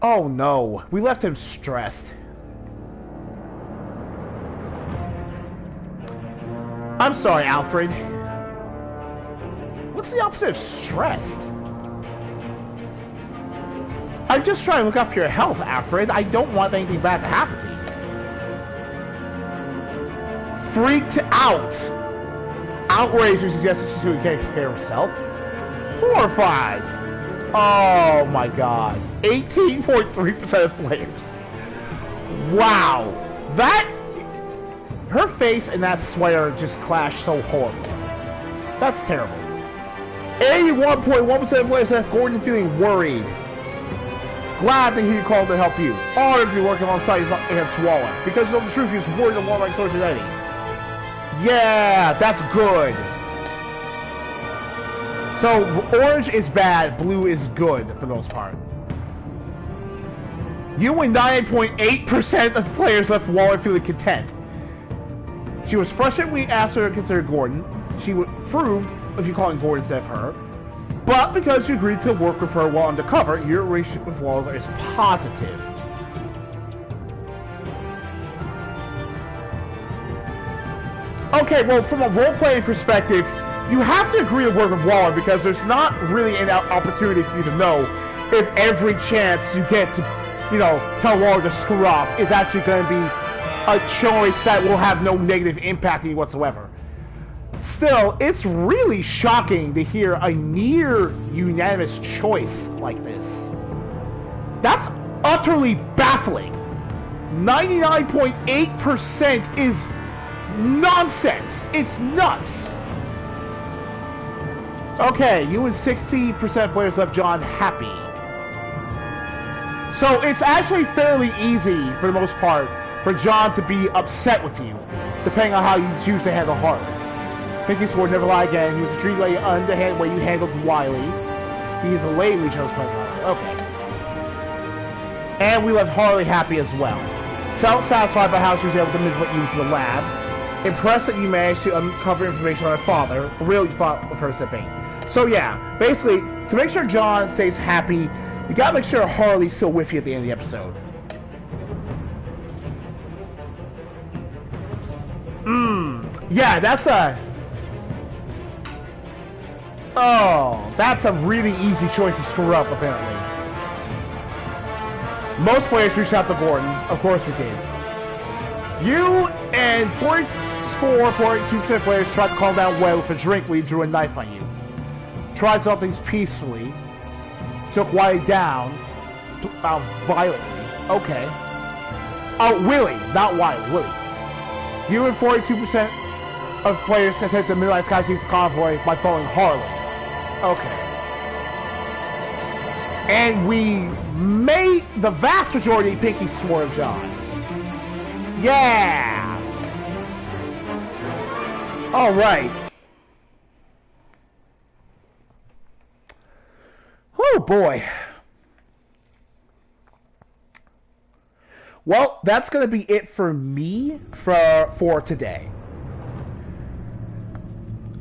A: Oh no, we left him stressed. I'm sorry, Alfred. What's the opposite of stressed? I'm just trying to look out for your health, Alfred. I don't want anything bad to happen to you. Freaked out. Outraged suggested she should take care of herself. Horrified. Oh my god. 18.3% of players. Wow. That... Her face and that sweater just clashed so horribly. That's terrible. 81.1% of players said Gordon feeling worried. Glad that he called to help you. Honored to be working alongside you against Waller. Because of the truth, he was worried of Waller like Social Eddie. Yeah, that's good. So orange is bad, blue is good for the most part. You and 9.8% of players left Waller feeling content. She was frustrated when we asked her to consider Gordon. She proved, if you call it Gordon instead of her. But because you agreed to work with her while undercover, your relationship with Waller is positive. Okay, well, from a role-playing perspective, you have to agree to work with Waller because there's not really an opportunity for you to know if every chance you get to, you know, tell Waller to screw up is actually going to be a choice that will have no negative impact on you whatsoever. Still, it's really shocking to hear a near unanimous choice like this. That's utterly baffling. 99.8% is nonsense. It's nuts. Okay, you and 60% of players left John happy. So it's actually fairly easy, for the most part, for John to be upset with you, depending on how you choose to handle Harley. Pinky swore never lie again. He was intrigued by the underhand way you handled Wiley. He is a lady we chose for Harley. Okay. And we left Harley happy as well. Self-satisfied by how she was able to manipulate you into the lab. Impressed that you managed to uncover information on her father. Thrilled you fought with her sipping. So yeah, basically, to make sure John stays happy, you gotta make sure Harley's still with you at the end of the episode. Yeah, that's a... Oh, that's a really easy choice to screw up, apparently. Most players reached out to Gordon. Of course we did. You and 42% of players tried to calm down Webb with a drink when he drew a knife on you. Tried to solve things peacefully. Took Wiley down violently. Okay. Oh, Willie, not Wiley, Willie. You and 42% of players attempted to minimize Skysea's convoy by following Harley. Okay. And we made the vast majority Pinky swore of John. Yeah! Alright. Oh boy. Well, that's going to be it for me for today.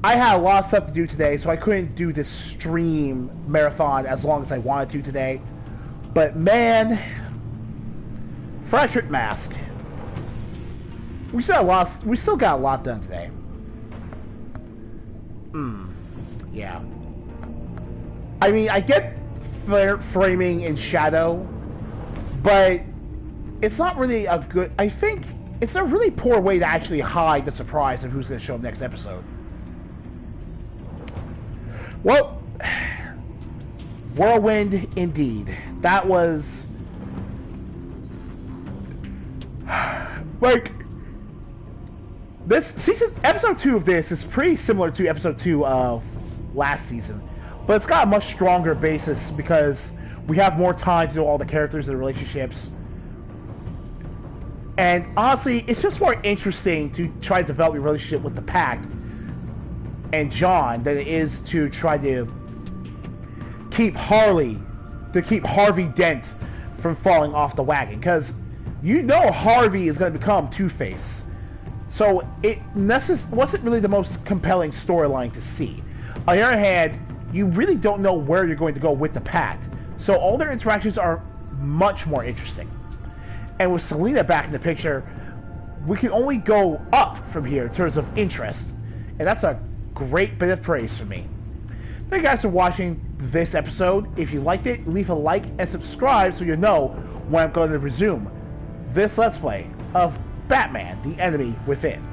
A: I had a lot of stuff to do today, so I couldn't do this stream marathon as long as I wanted to today. But man, Frederick Mask. We still got a lot done today. Yeah. I mean, I get framing in shadow, but it's not really a good... I think it's a really poor way to actually hide the surprise of who's going to show up next episode. Well, whirlwind indeed. That was... like... This episode 2 of this is pretty similar to episode 2 of last season. But it's got a much stronger basis because we have more time to know all the characters and the relationships. And honestly, it's just more interesting to try to develop your relationship with the Pact and John than it is to try to keep Harvey Dent from falling off the wagon. Because you know Harvey is going to become Two-Face. So it wasn't really the most compelling storyline to see. On the other hand, you really don't know where you're going to go with the Pact. So all their interactions are much more interesting. And with Selina back in the picture, we can only go up from here in terms of interest. And that's a great bit of praise for me. Thank you guys for watching this episode. If you liked it, leave a like and subscribe so you know when I'm going to resume this Let's Play of Batman: The Enemy Within.